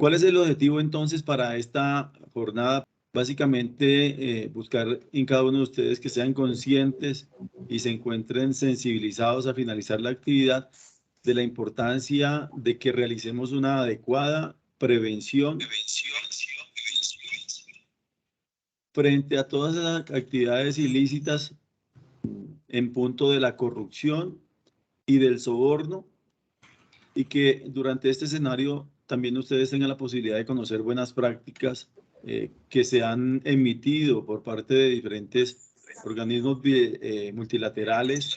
¿Cuál es el objetivo entonces para esta jornada? Básicamente, buscar en cada uno de ustedes que sean conscientes y se encuentren sensibilizados a finalizar la actividad de la importancia de que realicemos una adecuada prevención frente a todas las actividades ilícitas en punto de la corrupción y del soborno, y que durante este escenario también ustedes tengan la posibilidad de conocer buenas prácticas que se han emitido por parte de diferentes organismos multilaterales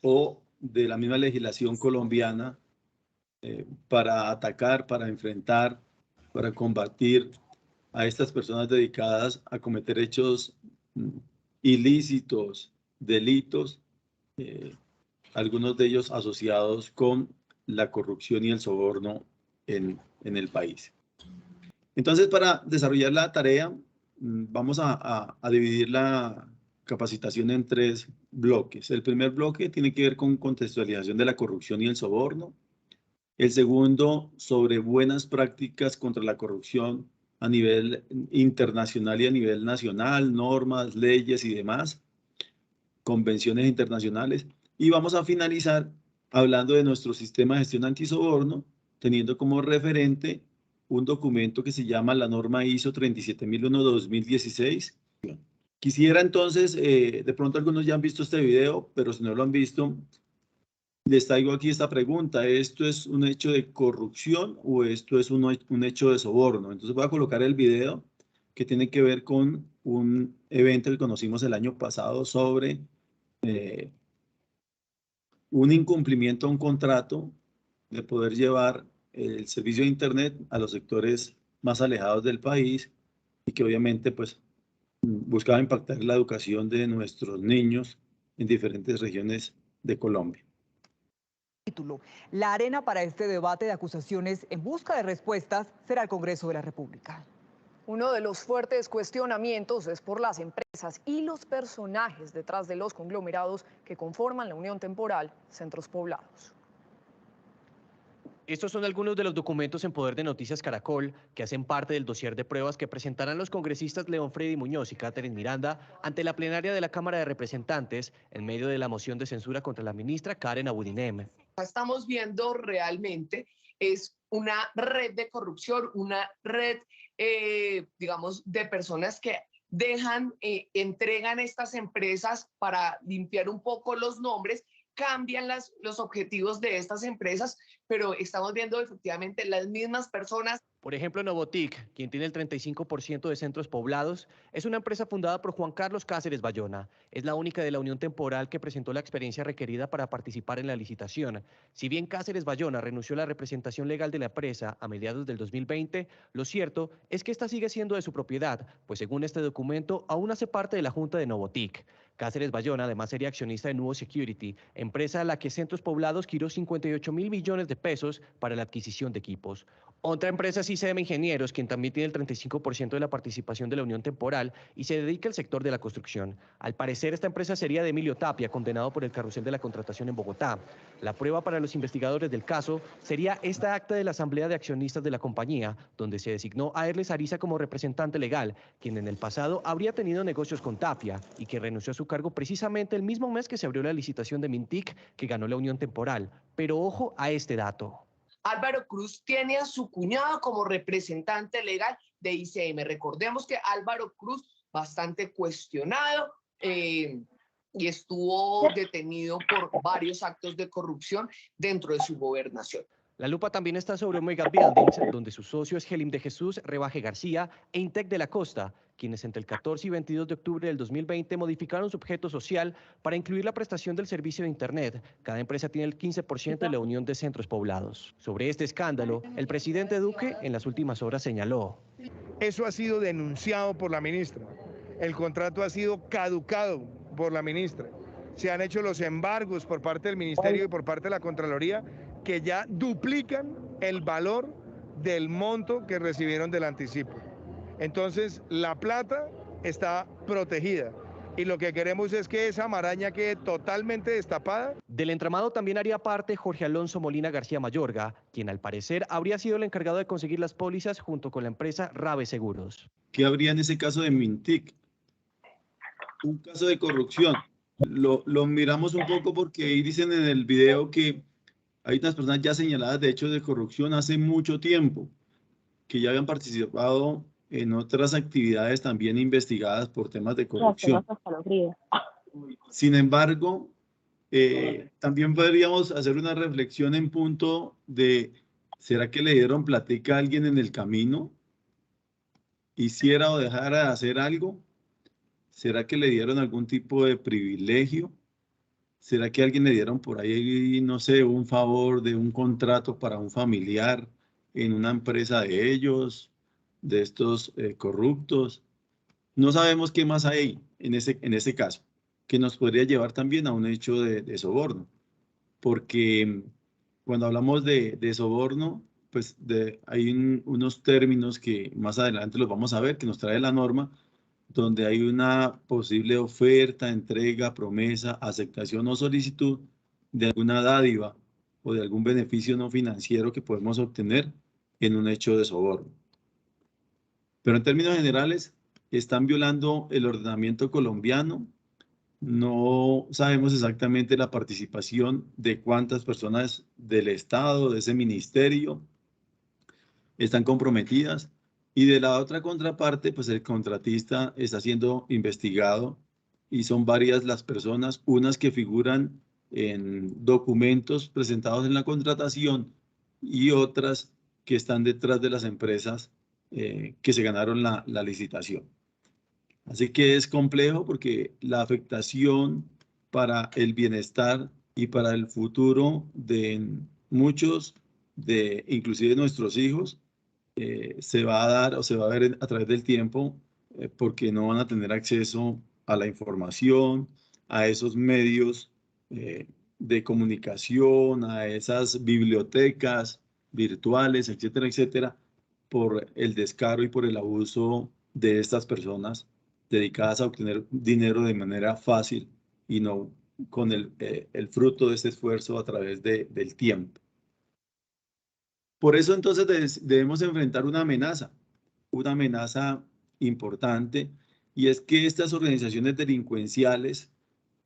o de la misma legislación colombiana para atacar, para enfrentar, para combatir a estas personas dedicadas a cometer hechos ilícitos, delitos, algunos de ellos asociados con la corrupción y el soborno en el país. Entonces, para desarrollar la tarea, vamos a dividir la capacitación en 3 bloques. El primer bloque tiene que ver con contextualización de la corrupción y el soborno. El segundo, sobre buenas prácticas contra la corrupción a nivel internacional y a nivel nacional, normas, leyes y demás, convenciones internacionales. Y vamos a finalizar hablando de nuestro sistema de gestión antisoborno, teniendo como referente un documento que se llama la norma ISO 37001-2016. Quisiera entonces, de pronto algunos ya han visto este video, pero si no lo han visto, les traigo aquí esta pregunta: ¿esto es un hecho de corrupción o esto es un hecho de soborno? Entonces voy a colocar el video que tiene que ver con un evento que conocimos el año pasado sobre un incumplimiento a un contrato de poder llevar el servicio de Internet a los sectores más alejados del país y que obviamente pues buscaba impactar la educación de nuestros niños en diferentes regiones de Colombia. La arena para este debate de acusaciones en busca de respuestas será el Congreso de la República. Uno de los fuertes cuestionamientos es por las empresas y los personajes detrás de los conglomerados que conforman la Unión Temporal Centros Poblados. Estos son algunos de los documentos en poder de Noticias Caracol que hacen parte del dossier de pruebas que presentarán los congresistas León Freddy Muñoz y Catherine Miranda ante la plenaria de la Cámara de Representantes en medio de la moción de censura contra la ministra Karen Abudinem. Estamos viendo realmente es una red de corrupción, una red, digamos, de personas que dejan, entregan estas empresas para limpiar un poco los nombres, cambian los objetivos de estas empresas, pero estamos viendo efectivamente las mismas personas. Por ejemplo, Novotic, quien tiene el 35% de Centros Poblados, es una empresa fundada por Juan Carlos Cáceres Bayona. Es la única de la Unión Temporal que presentó la experiencia requerida para participar en la licitación. Si bien Cáceres Bayona renunció a la representación legal de la empresa a mediados del 2020, lo cierto es que esta sigue siendo de su propiedad, pues según este documento aún hace parte de la Junta de Novotic. Cáceres Bayona además sería accionista de Nuevo Security, empresa a la que Centros Poblados giró 58.000 millones de pesos para la adquisición de equipos. Otra empresa es ICM Ingenieros, quien también tiene el 35% de la participación de la Unión Temporal y se dedica al sector de la construcción. Al parecer, esta empresa sería de Emilio Tapia, condenado por el carrusel de la contratación en Bogotá. La prueba para los investigadores del caso sería esta acta de la Asamblea de Accionistas de la compañía, donde se designó a Erles Ariza como representante legal, quien en el pasado habría tenido negocios con Tapia y que renunció a su cargo precisamente el mismo mes que se abrió la licitación de Mintic, que ganó la Unión Temporal. Pero ojo a este dato. Álvaro Cruz tiene a su cuñado como representante legal de ICM. Recordemos que Álvaro Cruz, bastante cuestionado, y estuvo detenido por varios actos de corrupción dentro de su gobernación. La lupa también está sobre Omega Buildings, donde su socio es Gelim de Jesús Rebaje García e Intec de la Costa, quienes entre el 14 y 22 de octubre del 2020 modificaron su objeto social para incluir la prestación del servicio de Internet. Cada empresa tiene el 15% de la Unión de Centros Poblados. Sobre este escándalo, el presidente Duque en las últimas horas señaló: eso ha sido denunciado por la ministra. El contrato ha sido caducado por la ministra. Se han hecho los embargos por parte del Ministerio y por parte de la Contraloría que ya duplican el valor del monto que recibieron del anticipo. Entonces, la plata está protegida y lo que queremos es que esa maraña quede totalmente destapada. Del entramado también haría parte Jorge Alonso Molina García Mayorga, quien al parecer habría sido el encargado de conseguir las pólizas junto con la empresa Rave Seguros. ¿Qué habría en ese caso de Mintic? Un caso de corrupción. Lo miramos un poco porque ahí dicen en el video que hay unas personas ya señaladas de hechos de corrupción hace mucho tiempo, que ya habían participado en otras actividades también investigadas por temas de corrupción. Sin embargo, también podríamos hacer una reflexión en punto de, ¿será que le dieron platica a alguien en el camino? ¿Hiciera o dejara de hacer algo? ¿Será que le dieron algún tipo de privilegio? ¿Será que a alguien le dieron por ahí, no sé, un favor de un contrato para un familiar en una empresa de ellos, de estos corruptos? No sabemos qué más hay en ese caso, que nos podría llevar también a un hecho de soborno, porque cuando hablamos de soborno, pues hay unos términos que más adelante los vamos a ver, que nos trae la norma, donde hay una posible oferta, entrega, promesa, aceptación o solicitud de alguna dádiva o de algún beneficio no financiero que podemos obtener en un hecho de soborno. Pero en términos generales, están violando el ordenamiento colombiano. No sabemos exactamente la participación de cuántas personas del Estado, de ese ministerio, están comprometidas. Y de la otra contraparte, pues el contratista está siendo investigado y son varias las personas, unas que figuran en documentos presentados en la contratación y otras que están detrás de las empresas que se ganaron la licitación. Así que es complejo porque la afectación para el bienestar y para el futuro de muchos, inclusive nuestros hijos, se va a dar o se va a ver a través del tiempo porque no van a tener acceso a la información, a esos medios de comunicación, a esas bibliotecas virtuales, etcétera, etcétera, por el descaro y por el abuso de estas personas dedicadas a obtener dinero de manera fácil y no con el fruto de este esfuerzo a través del tiempo. Por eso entonces debemos enfrentar una amenaza importante, y es que estas organizaciones delincuenciales,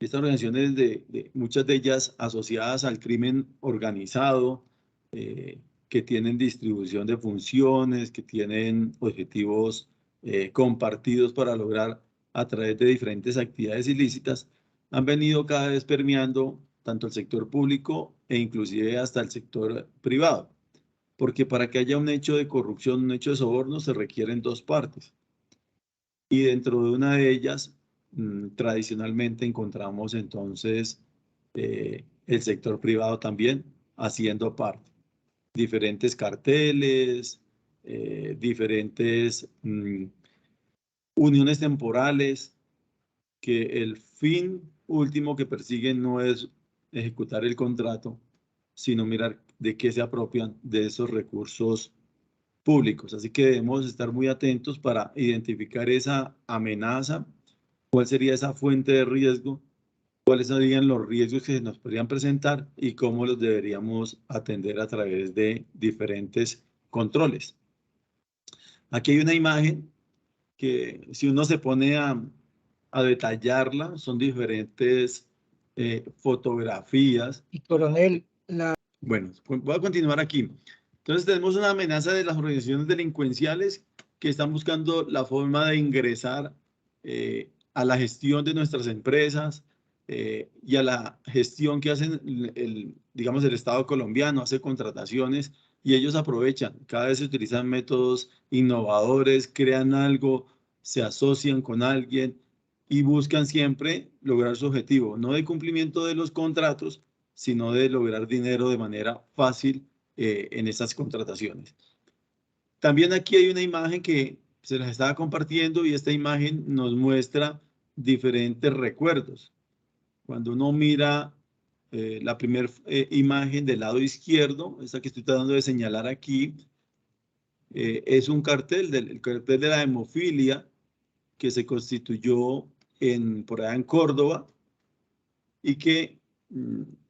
estas organizaciones muchas de ellas asociadas al crimen organizado, que tienen distribución de funciones, que tienen objetivos compartidos para lograr a través de diferentes actividades ilícitas, han venido cada vez permeando tanto el sector público e inclusive hasta el sector privado. Porque para que haya un hecho de corrupción, un hecho de soborno, se requieren dos partes. Y dentro de una de ellas, tradicionalmente encontramos entonces el sector privado también haciendo parte. Diferentes carteles, diferentes uniones temporales, que el fin último que persiguen no es ejecutar el contrato, sino mirar de qué se apropian de esos recursos públicos. Así que debemos estar muy atentos para identificar esa amenaza, cuál sería esa fuente de riesgo, cuáles serían los riesgos que se nos podrían presentar y cómo los deberíamos atender a través de diferentes controles. Aquí hay una imagen que si uno se pone a detallarla, son diferentes fotografías. Y coronel, Bueno, voy a continuar aquí. Entonces tenemos una amenaza de las organizaciones delincuenciales que están buscando la forma de ingresar a la gestión de nuestras empresas y a la gestión que hacen, digamos, el Estado colombiano, hace contrataciones y ellos aprovechan. Cada vez se utilizan métodos innovadores, crean algo, se asocian con alguien y buscan siempre lograr su objetivo, no de cumplimiento de los contratos, sino de lograr dinero de manera fácil en esas contrataciones. También aquí hay una imagen que se las estaba compartiendo y esta imagen nos muestra diferentes recuerdos. Cuando uno mira la primera imagen del lado izquierdo, esta que estoy tratando de señalar aquí, es un cartel, el cartel de la hemofilia que se constituyó por allá en Córdoba y que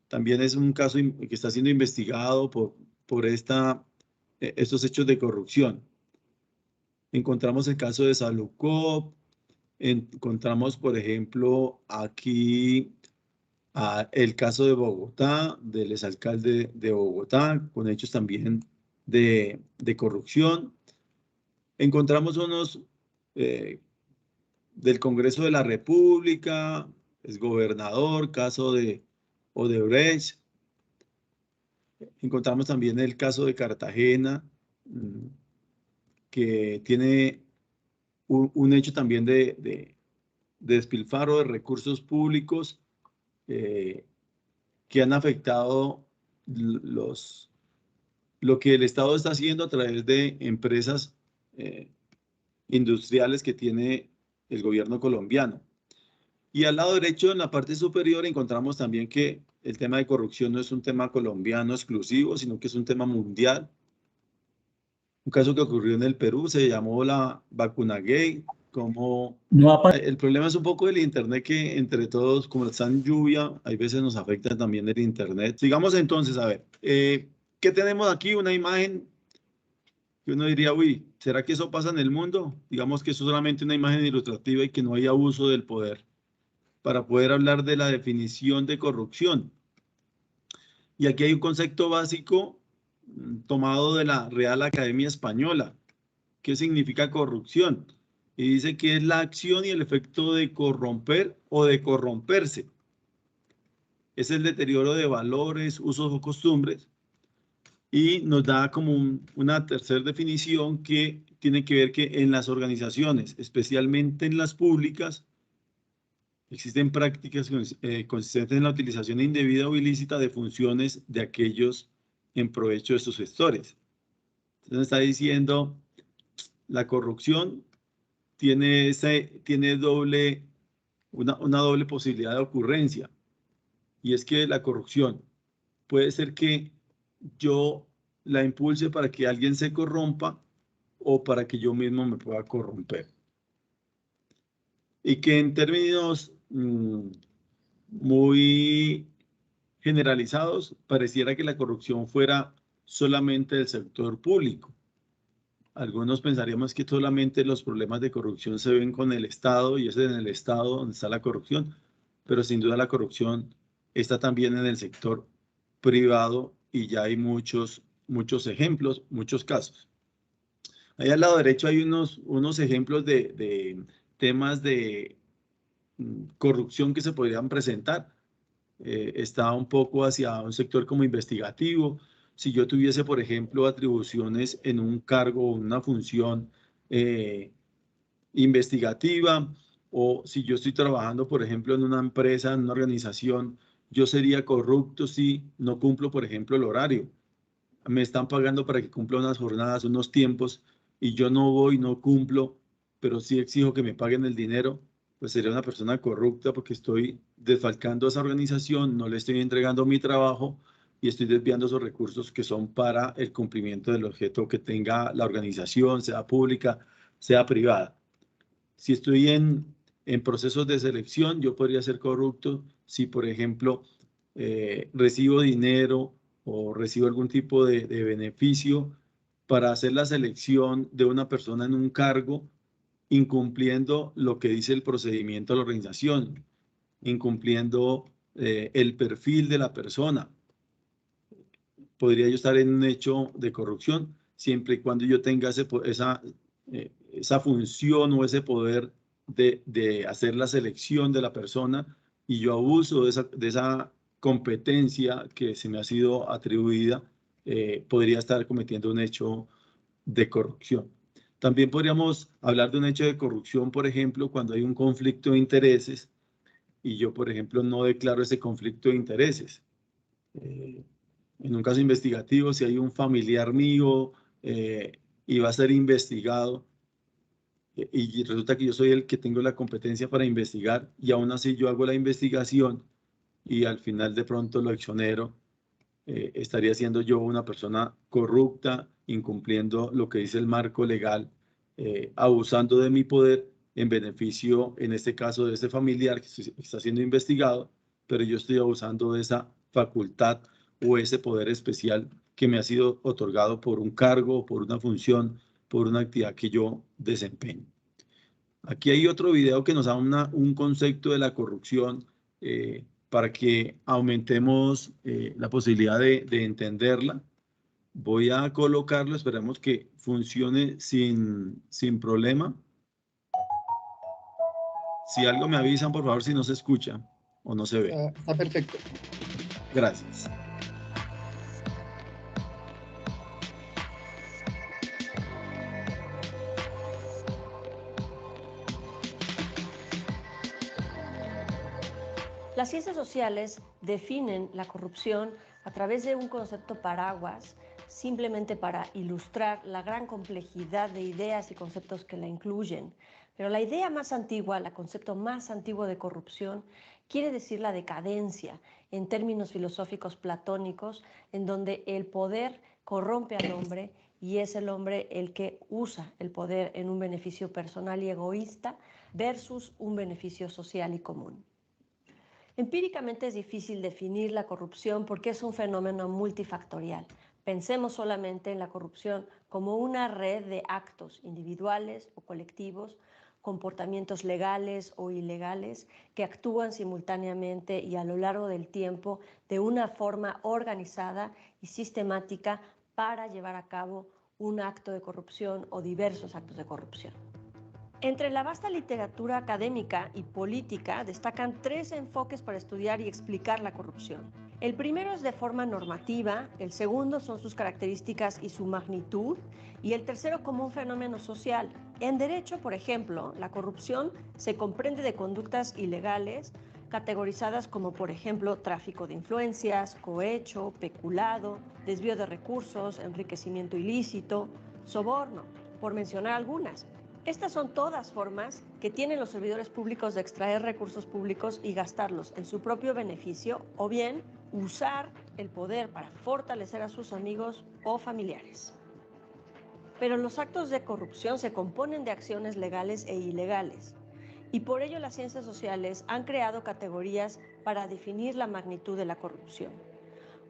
también es un caso que está siendo investigado por estos hechos de corrupción. Encontramos el caso de Salucop, encontramos, por ejemplo, aquí el caso de Bogotá, del exalcalde de Bogotá, con hechos también de corrupción. Encontramos unos del Congreso de la República, es gobernador, caso de Odebrecht. Encontramos también el caso de Cartagena, que tiene un hecho también de despilfarro de recursos públicos que han afectado lo que el Estado está haciendo a través de empresas industriales que tiene el gobierno colombiano. Y al lado derecho, en la parte superior, encontramos también que el tema de corrupción no es un tema colombiano exclusivo, sino que es un tema mundial. Un caso que ocurrió en el Perú se llamó la vacuna gay. El problema es un poco el internet, que entre todos, como está en lluvia, hay veces nos afecta también el internet. Sigamos entonces, a ver, ¿qué tenemos aquí? Una imagen que uno diría, uy, ¿será que eso pasa en el mundo? Digamos que es solamente una imagen ilustrativa y que no hay abuso del poder, para poder hablar de la definición de corrupción. Y aquí hay un concepto básico tomado de la Real Academia Española. ¿Qué significa corrupción? Y dice que es la acción y el efecto de corromper o de corromperse. Es el deterioro de valores, usos o costumbres. Y nos da como una tercera definición que tiene que ver que en las organizaciones, especialmente en las públicas, existen prácticas consistentes en la utilización indebida o ilícita de funciones de aquellos en provecho de sus gestores. Entonces está diciendo, la corrupción tiene una doble posibilidad de ocurrencia. Y es que la corrupción puede ser que yo la impulse para que alguien se corrompa o para que yo mismo me pueda corromper. Y que en términos muy generalizados, pareciera que la corrupción fuera solamente del sector público. Algunos pensaríamos que solamente los problemas de corrupción se ven con el Estado y es en el Estado donde está la corrupción, pero sin duda la corrupción está también en el sector privado y ya hay muchos ejemplos, muchos casos. Ahí al lado derecho hay unos ejemplos de temas de corrupción que se podrían presentar. Está un poco hacia un sector como investigativo. Si yo tuviese, por ejemplo, atribuciones en un cargo o una función investigativa, o si yo estoy trabajando, por ejemplo, en una empresa, en una organización, yo sería corrupto si no cumplo, por ejemplo, el horario. Me están pagando para que cumpla unas jornadas, unos tiempos, y yo no voy, no cumplo, pero sí exijo que me paguen el dinero, pues sería una persona corrupta porque estoy desfalcando a esa organización, no le estoy entregando mi trabajo y estoy desviando esos recursos que son para el cumplimiento del objeto que tenga la organización, sea pública, sea privada. Si estoy en procesos de selección, yo podría ser corrupto si, por ejemplo, recibo dinero o recibo algún tipo de beneficio para hacer la selección de una persona en un cargo, incumpliendo lo que dice el procedimiento de la organización, incumpliendo el perfil de la persona. Podría yo estar en un hecho de corrupción siempre y cuando yo tenga esa función o ese poder de hacer la selección de la persona y yo abuso de esa competencia que se me ha sido atribuida, podría estar cometiendo un hecho de corrupción. También podríamos hablar de un hecho de corrupción, por ejemplo, cuando hay un conflicto de intereses y yo, por ejemplo, no declaro ese conflicto de intereses. En un caso investigativo, si hay un familiar mío y va a ser investigado y resulta que yo soy el que tengo la competencia para investigar y aún así yo hago la investigación y al final de pronto lo exonero, estaría siendo yo una persona corrupta, incumpliendo lo que dice el marco legal, abusando de mi poder en beneficio, en este caso, de este familiar que está siendo investigado, pero yo estoy abusando de esa facultad o ese poder especial que me ha sido otorgado por un cargo, por una función, por una actividad que yo desempeño. Aquí hay otro video que nos da un concepto de la corrupción para que aumentemos la posibilidad de entenderla. Voy a colocarlo, esperemos que funcione sin problema. Si algo me avisan, por favor, si no se escucha o no se ve. Está perfecto. Gracias. Las ciencias sociales definen la corrupción a través de un concepto paraguas, simplemente para ilustrar la gran complejidad de ideas y conceptos que la incluyen. Pero la idea más antigua, el concepto más antiguo de corrupción, quiere decir la decadencia, en términos filosóficos platónicos, en donde el poder corrompe al hombre y es el hombre el que usa el poder en un beneficio personal y egoísta versus un beneficio social y común. Empíricamente es difícil definir la corrupción porque es un fenómeno multifactorial. Pensemos solamente en la corrupción como una red de actos individuales o colectivos, comportamientos legales o ilegales que actúan simultáneamente y a lo largo del tiempo de una forma organizada y sistemática para llevar a cabo un acto de corrupción o diversos actos de corrupción. Entre la vasta literatura académica y política destacan 3 enfoques para estudiar y explicar la corrupción. El primero es de forma normativa, el segundo son sus características y su magnitud, y el tercero como un fenómeno social. En derecho, por ejemplo, la corrupción se comprende de conductas ilegales categorizadas como, por ejemplo, tráfico de influencias, cohecho, peculado, desvío de recursos, enriquecimiento ilícito, soborno, por mencionar algunas. Estas son todas formas que tienen los servidores públicos de extraer recursos públicos y gastarlos en su propio beneficio o bien usar el poder para fortalecer a sus amigos o familiares. Pero los actos de corrupción se componen de acciones legales e ilegales y por ello las ciencias sociales han creado categorías para definir la magnitud de la corrupción,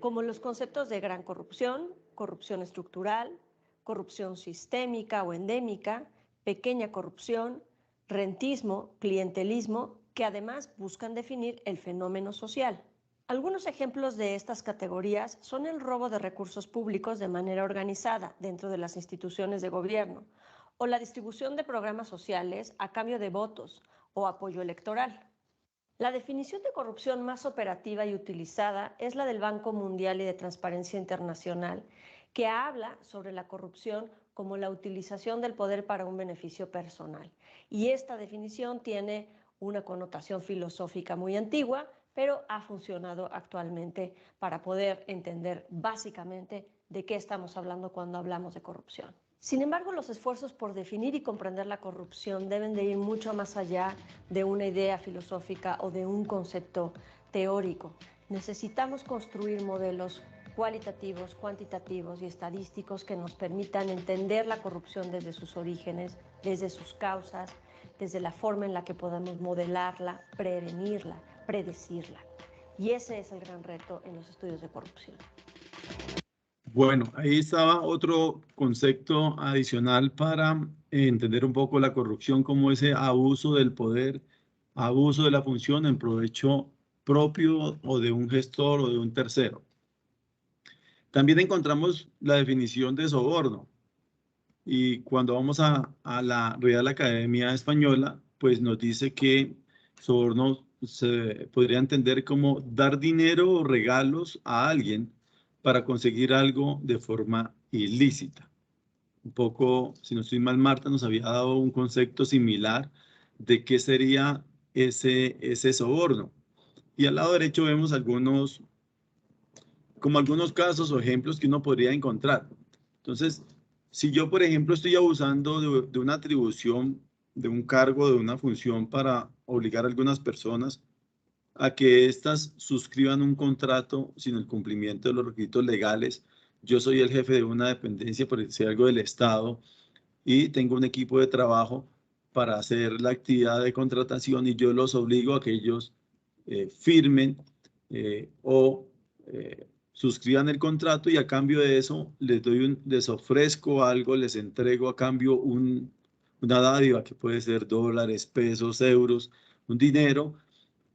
como los conceptos de gran corrupción, corrupción estructural, corrupción sistémica o endémica, pequeña corrupción, rentismo, clientelismo, que además buscan definir el fenómeno social. Algunos ejemplos de estas categorías son el robo de recursos públicos de manera organizada dentro de las instituciones de gobierno o la distribución de programas sociales a cambio de votos o apoyo electoral. La definición de corrupción más operativa y utilizada es la del Banco Mundial y de Transparencia Internacional, que habla sobre la corrupción como la utilización del poder para un beneficio personal. Y esta definición tiene una connotación filosófica muy antigua, pero ha funcionado actualmente para poder entender básicamente de qué estamos hablando cuando hablamos de corrupción. Sin embargo, los esfuerzos por definir y comprender la corrupción deben de ir mucho más allá de una idea filosófica o de un concepto teórico. Necesitamos construir modelos cualitativos, cuantitativos y estadísticos que nos permitan entender la corrupción desde sus orígenes, desde sus causas, desde la forma en la que podemos modelarla, prevenirla, predecirla. Y ese es el gran reto en los estudios de corrupción. Bueno, ahí estaba otro concepto adicional para entender un poco la corrupción como ese abuso del poder, abuso de la función en provecho propio o de un gestor o de un tercero. También encontramos la definición de soborno. Y cuando vamos a la Real Academia Española, pues nos dice que soborno se podría entender como dar dinero o regalos a alguien para conseguir algo de forma ilícita. Un poco, si no estoy mal, Marta nos había dado un concepto similar de qué sería ese soborno. Y al lado derecho vemos algunos casos o ejemplos que uno podría encontrar. Entonces, si yo, por ejemplo, estoy abusando de una atribución, de un cargo, de una función para obligar a algunas personas a que éstas suscriban un contrato sin el cumplimiento de los requisitos legales, yo soy el jefe de una dependencia, por decir algo, del Estado, y tengo un equipo de trabajo, para hacer la actividad de contratación y yo los obligo a que ellos firmen o suscriban el contrato, y a cambio de eso les ofrezco algo, les entrego a cambio una dádiva que puede ser dólares, pesos, euros, un dinero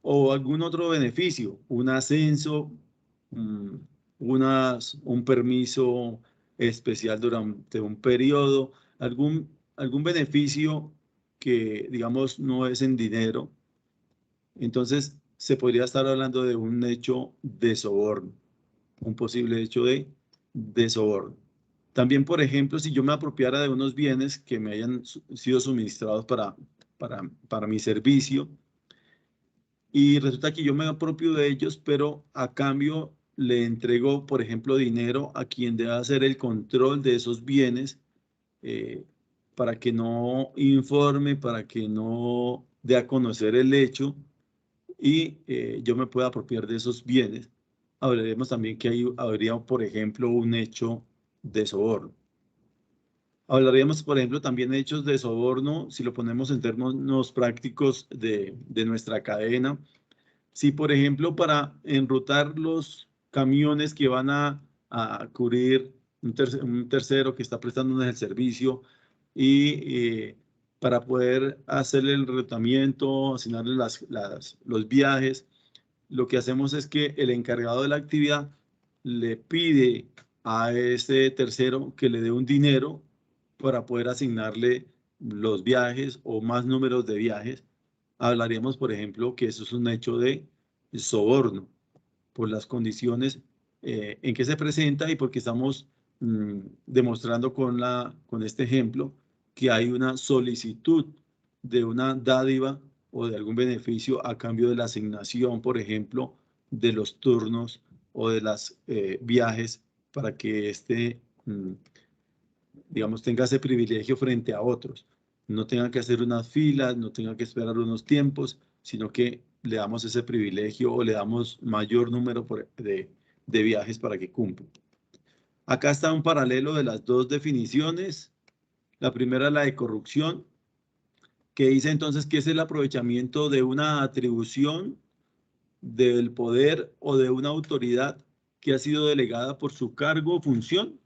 o algún otro beneficio, un ascenso, un permiso especial durante un periodo, algún beneficio que, digamos, no es en dinero. Entonces, se podría estar hablando de un hecho de soborno, un posible hecho de soborno. También, por ejemplo, si yo me apropiara de unos bienes que me hayan sido suministrados para mi servicio, y resulta que yo me apropio de ellos, pero a cambio le entrego, por ejemplo, dinero a quien debe hacer el control de esos bienes, para que no informe, para que no dé a conocer el hecho y yo me pueda apropiar de esos bienes. Hablaremos también que habría, por ejemplo, un hecho de soborno. Hablaríamos, por ejemplo, también de hechos de soborno, si lo ponemos en términos prácticos de nuestra cadena. Si, por ejemplo, para enrutar los camiones que van a cubrir un tercero que está prestándonos el servicio y para poder hacerle el enrutamiento, asignarle los viajes, lo que hacemos es que el encargado de la actividad le pide a ese tercero que le dé un dinero para poder asignarle los viajes o más números de viajes. Hablaríamos, por ejemplo, que eso es un hecho de soborno por las condiciones en que se presenta y porque estamos demostrando con este ejemplo que hay una solicitud de una dádiva o de algún beneficio a cambio de la asignación, por ejemplo, de los turnos o de los viajes para que digamos, tenga ese privilegio frente a otros. No tenga que hacer unas filas, no tenga que esperar unos tiempos, sino que le damos ese privilegio o le damos mayor número de viajes para que cumpla. Acá está un paralelo de las dos definiciones. La primera, la de corrupción, que dice entonces que es el aprovechamiento de una atribución del poder o de una autoridad que ha sido delegada por su cargo o función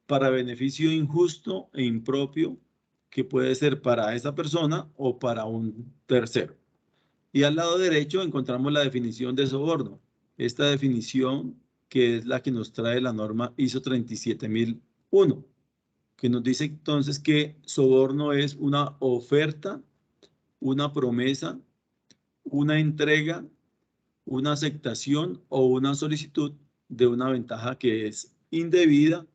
para beneficio injusto e impropio, que puede ser para esa persona o para un tercero. Y al lado derecho encontramos la definición de soborno. Esta definición, que es la que nos trae la norma ISO 37001, que nos dice entonces que soborno es una oferta, una promesa, una entrega, una aceptación o una solicitud de una ventaja que es indebida,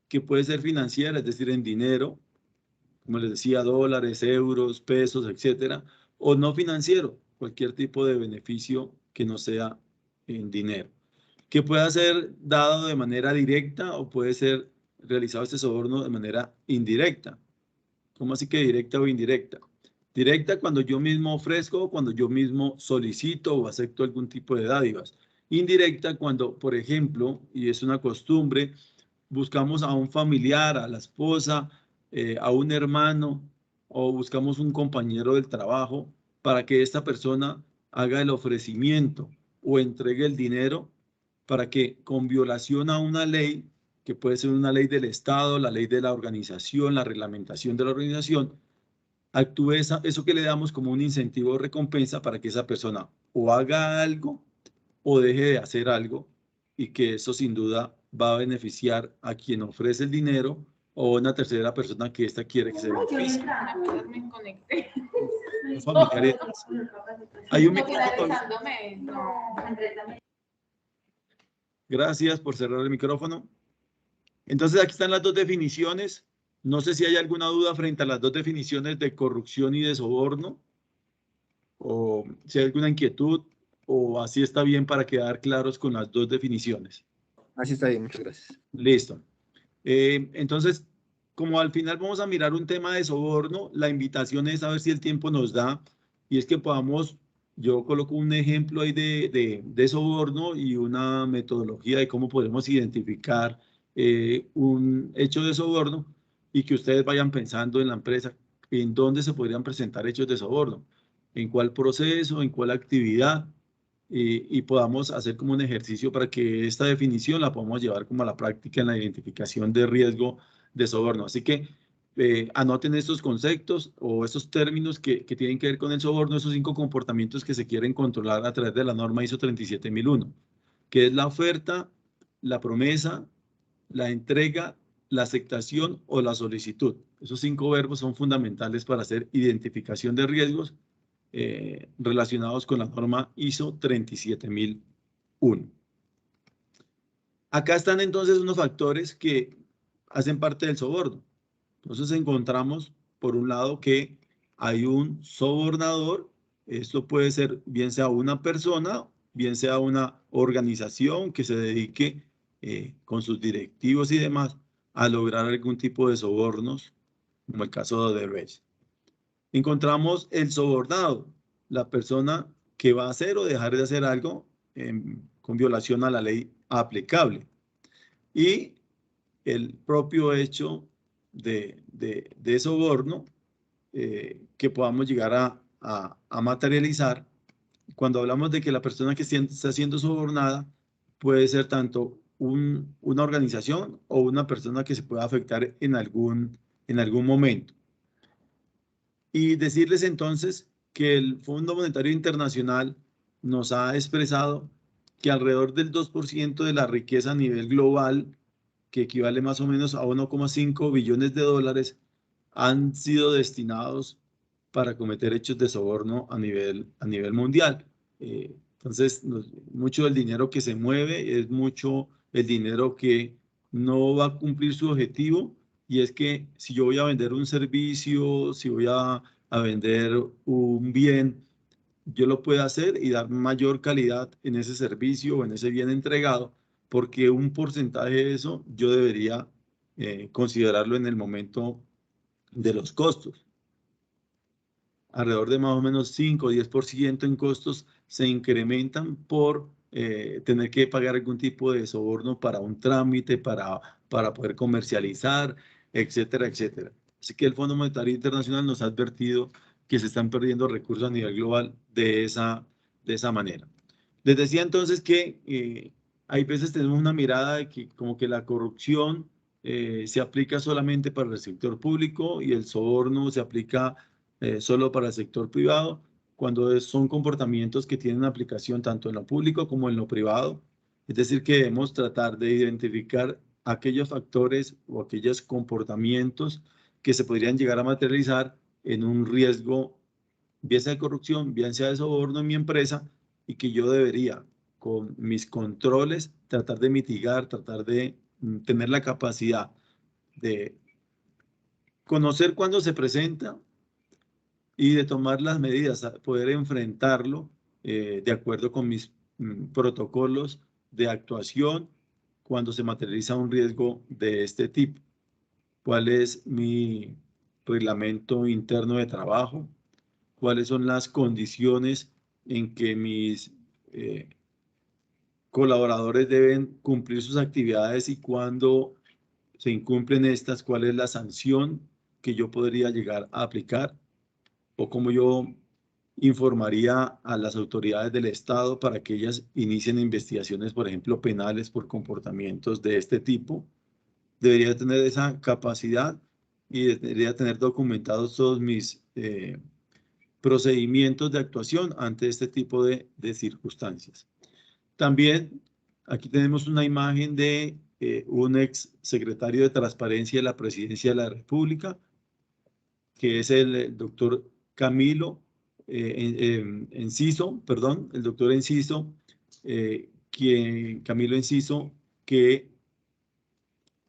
que puede ser financiera, es decir, en dinero, como les decía, dólares, euros, pesos, etcétera, o no financiero, cualquier tipo de beneficio que no sea en dinero, que pueda ser dado de manera directa o puede ser realizado este soborno de manera indirecta. ¿Cómo así que directa o indirecta? Directa cuando yo mismo ofrezco, cuando yo mismo solicito o acepto algún tipo de dádivas. Indirecta cuando, por ejemplo, y es una costumbre, buscamos a un familiar, a la esposa, a un hermano o buscamos un compañero del trabajo para que esta persona haga el ofrecimiento o entregue el dinero para que, con violación a una ley, que puede ser una ley del Estado, la ley de la organización, la reglamentación de la organización, actúe eso que le damos como un incentivo o recompensa para que esa persona o haga algo o deje de hacer algo, y que eso sin duda va a beneficiar a quien ofrece el dinero o una tercera persona que ésta quiere que se beneficie. Hay un micrófono. Gracias por cerrar el micrófono. Entonces aquí están las dos definiciones. No sé si hay alguna duda frente a las dos definiciones de corrupción y de soborno, o si hay alguna inquietud, o así está bien para quedar claros con las dos definiciones. Así está bien, muchas gracias. Listo. Entonces, como al final vamos a mirar un tema de soborno, la invitación es a ver si el tiempo nos da, y es que podamos, yo coloco un ejemplo ahí de soborno y una metodología de cómo podemos identificar un hecho de soborno, y que ustedes vayan pensando en la empresa en dónde se podrían presentar hechos de soborno, en cuál proceso, en cuál actividad, y podamos hacer como un ejercicio para que esta definición la podamos llevar como a la práctica en la identificación de riesgo de soborno. Así que anoten estos conceptos o estos términos que tienen que ver con el soborno, esos 5 comportamientos que se quieren controlar a través de la norma ISO 37001, que es la oferta, la promesa, la entrega, la aceptación o la solicitud. Esos 5 verbos son fundamentales para hacer identificación de riesgos relacionados con la norma ISO 37001. Acá están entonces unos factores que hacen parte del soborno. Entonces encontramos, por un lado, que hay un sobornador. Esto puede ser bien sea una persona, bien sea una organización que se dedique con sus directivos y demás a lograr algún tipo de sobornos, como el caso de Odebrecht. Encontramos el sobornado, la persona que va a hacer o dejar de hacer algo con violación a la ley aplicable. Y el propio hecho de soborno que podamos llegar a materializar. Cuando hablamos de que la persona que está siendo sobornada puede ser tanto una organización o una persona que se pueda afectar en algún momento. Y decirles entonces que el Fondo Monetario Internacional nos ha expresado que alrededor del 2% de la riqueza a nivel global, que equivale más o menos a 1,5 billones de dólares, han sido destinados para cometer hechos de soborno a nivel mundial. Entonces, mucho del dinero que se mueve es mucho el dinero que no va a cumplir su objetivo, y es que si yo voy a vender un servicio, si voy a vender un bien, yo lo puedo hacer y dar mayor calidad en ese servicio o en ese bien entregado, porque un porcentaje de eso yo debería considerarlo en el momento de los costos. Alrededor de más o menos 5 o 10% en costos se incrementan por tener que pagar algún tipo de soborno para un trámite, para poder comercializar, etcétera, etcétera. Así que el Fondo Monetario Internacional nos ha advertido que se están perdiendo recursos a nivel global de esa manera. Les decía entonces que hay veces tenemos una mirada de que como que la corrupción se aplica solamente para el sector público y el soborno se aplica solo para el sector privado, cuando son comportamientos que tienen aplicación tanto en lo público como en lo privado. Es decir, que debemos tratar de identificar aquellos factores o aquellos comportamientos que se podrían llegar a materializar en un riesgo, bien sea de corrupción, bien sea de soborno en mi empresa, y que yo debería, con mis controles, tratar de mitigar, tratar de tener la capacidad de conocer cuándo se presenta y de tomar las medidas, poder enfrentarlo de acuerdo con mis protocolos de actuación cuando se materializa un riesgo de este tipo. ¿Cuál es mi reglamento interno de trabajo? ¿Cuáles son las condiciones en que mis colaboradores deben cumplir sus actividades, y cuando se incumplen estas, cuál es la sanción que yo podría llegar a aplicar, o cómo yo informaría a las autoridades del Estado para que ellas inicien investigaciones, por ejemplo, penales por comportamientos de este tipo? Debería tener esa capacidad y debería tener documentados todos mis procedimientos de actuación ante este tipo de circunstancias. También aquí tenemos una imagen de un ex secretario de Transparencia de la Presidencia de la República, que es el doctor Camilo Enciso, perdón, el doctor Enciso, Camilo Enciso, que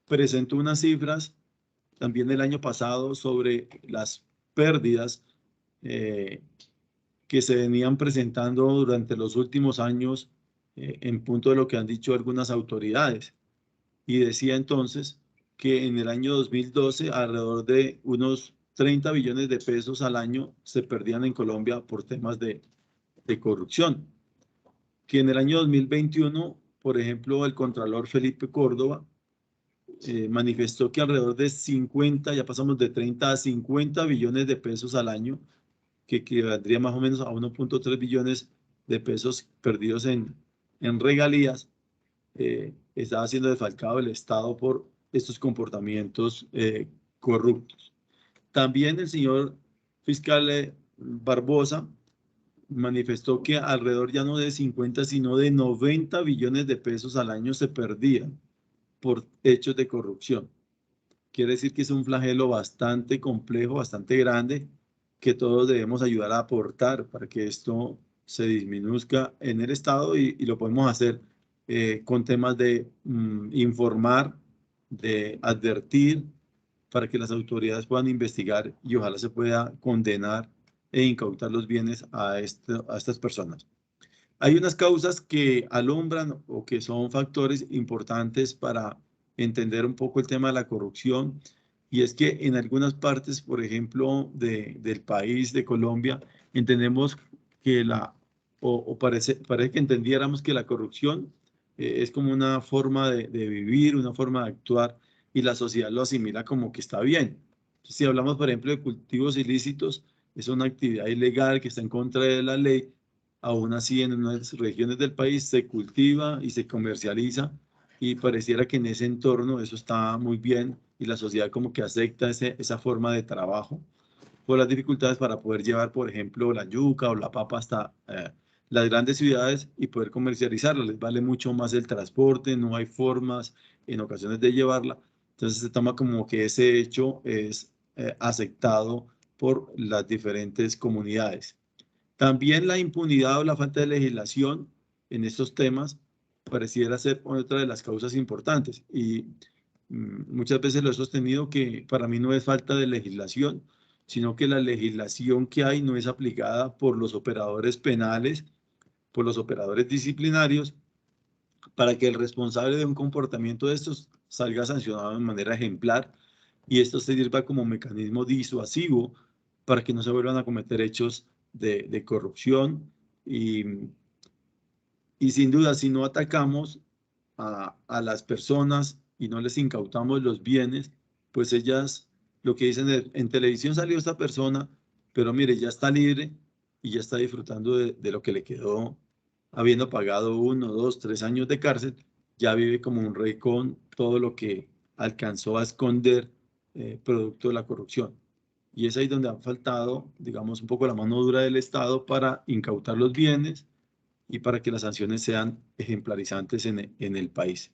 presentó unas cifras también el año pasado sobre las pérdidas que se venían presentando durante los últimos años en punto de lo que han dicho algunas autoridades. Y decía entonces que en el año 2012 alrededor de unos 30 billones de pesos al año se perdían en Colombia por temas de corrupción. Que en el año 2021, por ejemplo, el contralor Felipe Córdoba manifestó que alrededor de 50, ya pasamos de 30 a 50 billones de pesos al año, que equivaldría más o menos a 1.3 billones de pesos perdidos en regalías, estaba siendo defalcado el Estado por estos comportamientos corruptos. También el señor fiscal Barbosa manifestó que alrededor ya no de 50, sino de 90 billones de pesos al año se perdían por hechos de corrupción. Quiere decir que es un flagelo bastante complejo, bastante grande, que todos debemos ayudar a aportar para que esto se disminuzca en el Estado y lo podemos hacer con temas de informar, de advertir, para que las autoridades puedan investigar y ojalá se pueda condenar e incautar los bienes a estas personas. Hay unas causas que alumbran o que son factores importantes para entender un poco el tema de la corrupción, y es que en algunas partes, por ejemplo, del país, de Colombia, entendemos que parece que entendiéramos que la corrupción es como una forma de vivir, una forma de actuar, y la sociedad lo asimila como que está bien. Entonces, si hablamos, por ejemplo, de cultivos ilícitos, es una actividad ilegal que está en contra de la ley. Aún así, en unas regiones del país se cultiva y se comercializa, y pareciera que en ese entorno eso está muy bien y la sociedad como que acepta esa forma de trabajo por las dificultades para poder llevar, por ejemplo, la yuca o la papa hasta las grandes ciudades y poder comercializarla. Les vale mucho más el transporte, no hay formas en ocasiones de llevarla. Entonces se toma como que ese hecho es aceptado por las diferentes comunidades. También la impunidad o la falta de legislación en estos temas pareciera ser otra de las causas importantes, y muchas veces lo he sostenido que para mí no es falta de legislación, sino que la legislación que hay no es aplicada por los operadores penales, por los operadores disciplinarios, para que el responsable de un comportamiento de estos salga sancionado de manera ejemplar y esto se sirva como mecanismo disuasivo para que no se vuelvan a cometer hechos de corrupción. Y sin duda, si no atacamos a las personas y no les incautamos los bienes, pues ellas, lo que dicen en televisión salió esta persona, pero mire, ya está libre y ya está disfrutando de lo que le quedó, habiendo pagado 1, 2, 3 años de cárcel, ya vive como un rey con todo lo que alcanzó a esconder producto de la corrupción. Y es ahí donde ha faltado, digamos, un poco la mano dura del Estado para incautar los bienes y para que las sanciones sean ejemplarizantes en el país.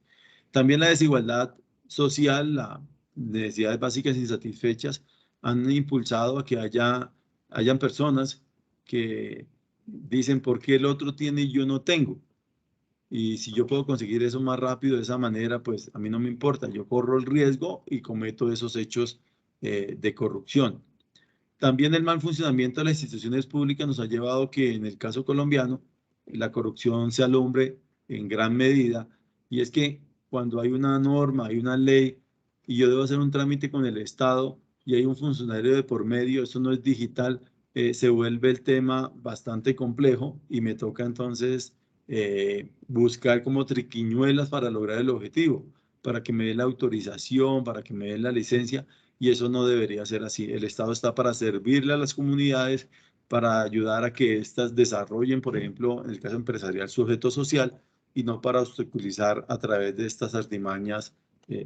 También la desigualdad social, las necesidades básicas insatisfechas han impulsado a que hayan personas que dicen por qué el otro tiene y yo no tengo. Y si yo puedo conseguir eso más rápido de esa manera, pues a mí no me importa, yo corro el riesgo y cometo esos hechos de corrupción. También el mal funcionamiento de las instituciones públicas nos ha llevado a que en el caso colombiano la corrupción se alumbre en gran medida, y es que cuando hay una norma, hay una ley y yo debo hacer un trámite con el Estado y hay un funcionario de por medio, eso no es digital, se vuelve el tema bastante complejo y me toca entonces buscar como triquiñuelas para lograr el objetivo, para que me dé la autorización, para que me dé la licencia. Y eso no debería ser así. El Estado está para servirle a las comunidades, para ayudar a que éstas desarrollen, por ejemplo, en el caso empresarial, su objeto social, y no para obstaculizar a través de estas artimañas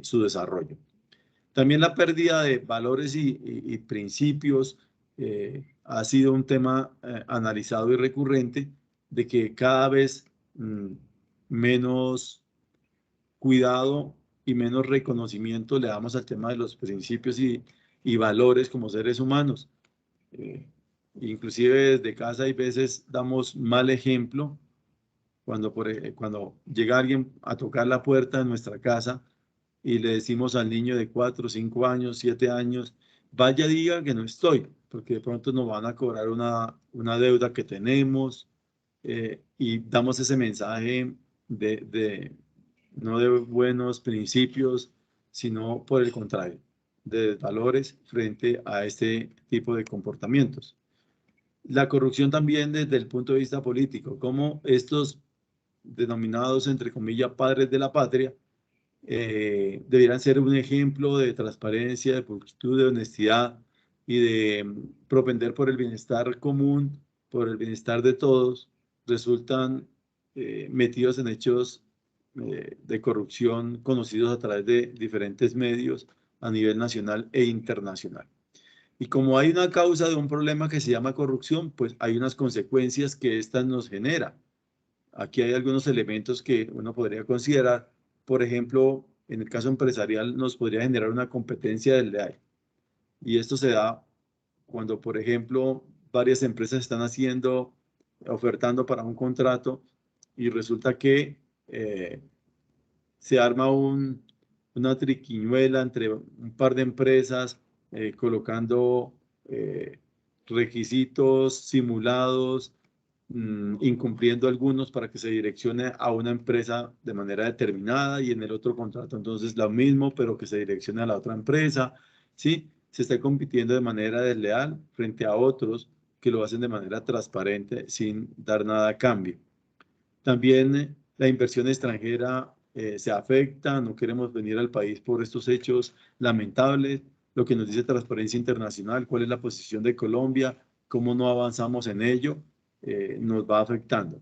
su desarrollo. También la pérdida de valores y principios ha sido un tema analizado y recurrente, de que cada vez menos cuidado y menos reconocimiento le damos al tema de los principios y valores como seres humanos. Inclusive desde casa hay veces damos mal ejemplo cuando llega alguien a tocar la puerta de nuestra casa y le decimos al niño de 4, 5 años, 7 años, vaya, diga que no estoy, porque de pronto nos van a cobrar una deuda que tenemos, y damos ese mensaje no de buenos principios, sino por el contrario, de valores frente a este tipo de comportamientos. La corrupción también desde el punto de vista político, como estos denominados, entre comillas, padres de la patria, debieran ser un ejemplo de transparencia, de pulcritud, de honestidad y de propender por el bienestar común, por el bienestar de todos, resultan metidos en hechos de corrupción conocidos a través de diferentes medios a nivel nacional e internacional. Y como hay una causa de un problema que se llama corrupción, pues hay unas consecuencias que ésta nos genera. Aquí hay algunos elementos que uno podría considerar. Por ejemplo, en el caso empresarial nos podría generar una competencia desleal. Y esto se da cuando, por ejemplo, varias empresas están ofertando para un contrato y resulta que se arma una triquiñuela entre un par de empresas colocando requisitos simulados, incumpliendo algunos para que se direccione a una empresa de manera determinada y en el otro contrato entonces lo mismo, pero que se direccione a la otra empresa, ¿sí? Se está compitiendo de manera desleal frente a otros que lo hacen de manera transparente sin dar nada a cambio. También la inversión extranjera se afecta, no queremos venir al país por estos hechos lamentables, lo que nos dice Transparencia Internacional, cuál es la posición de Colombia, cómo no avanzamos en ello, nos va afectando.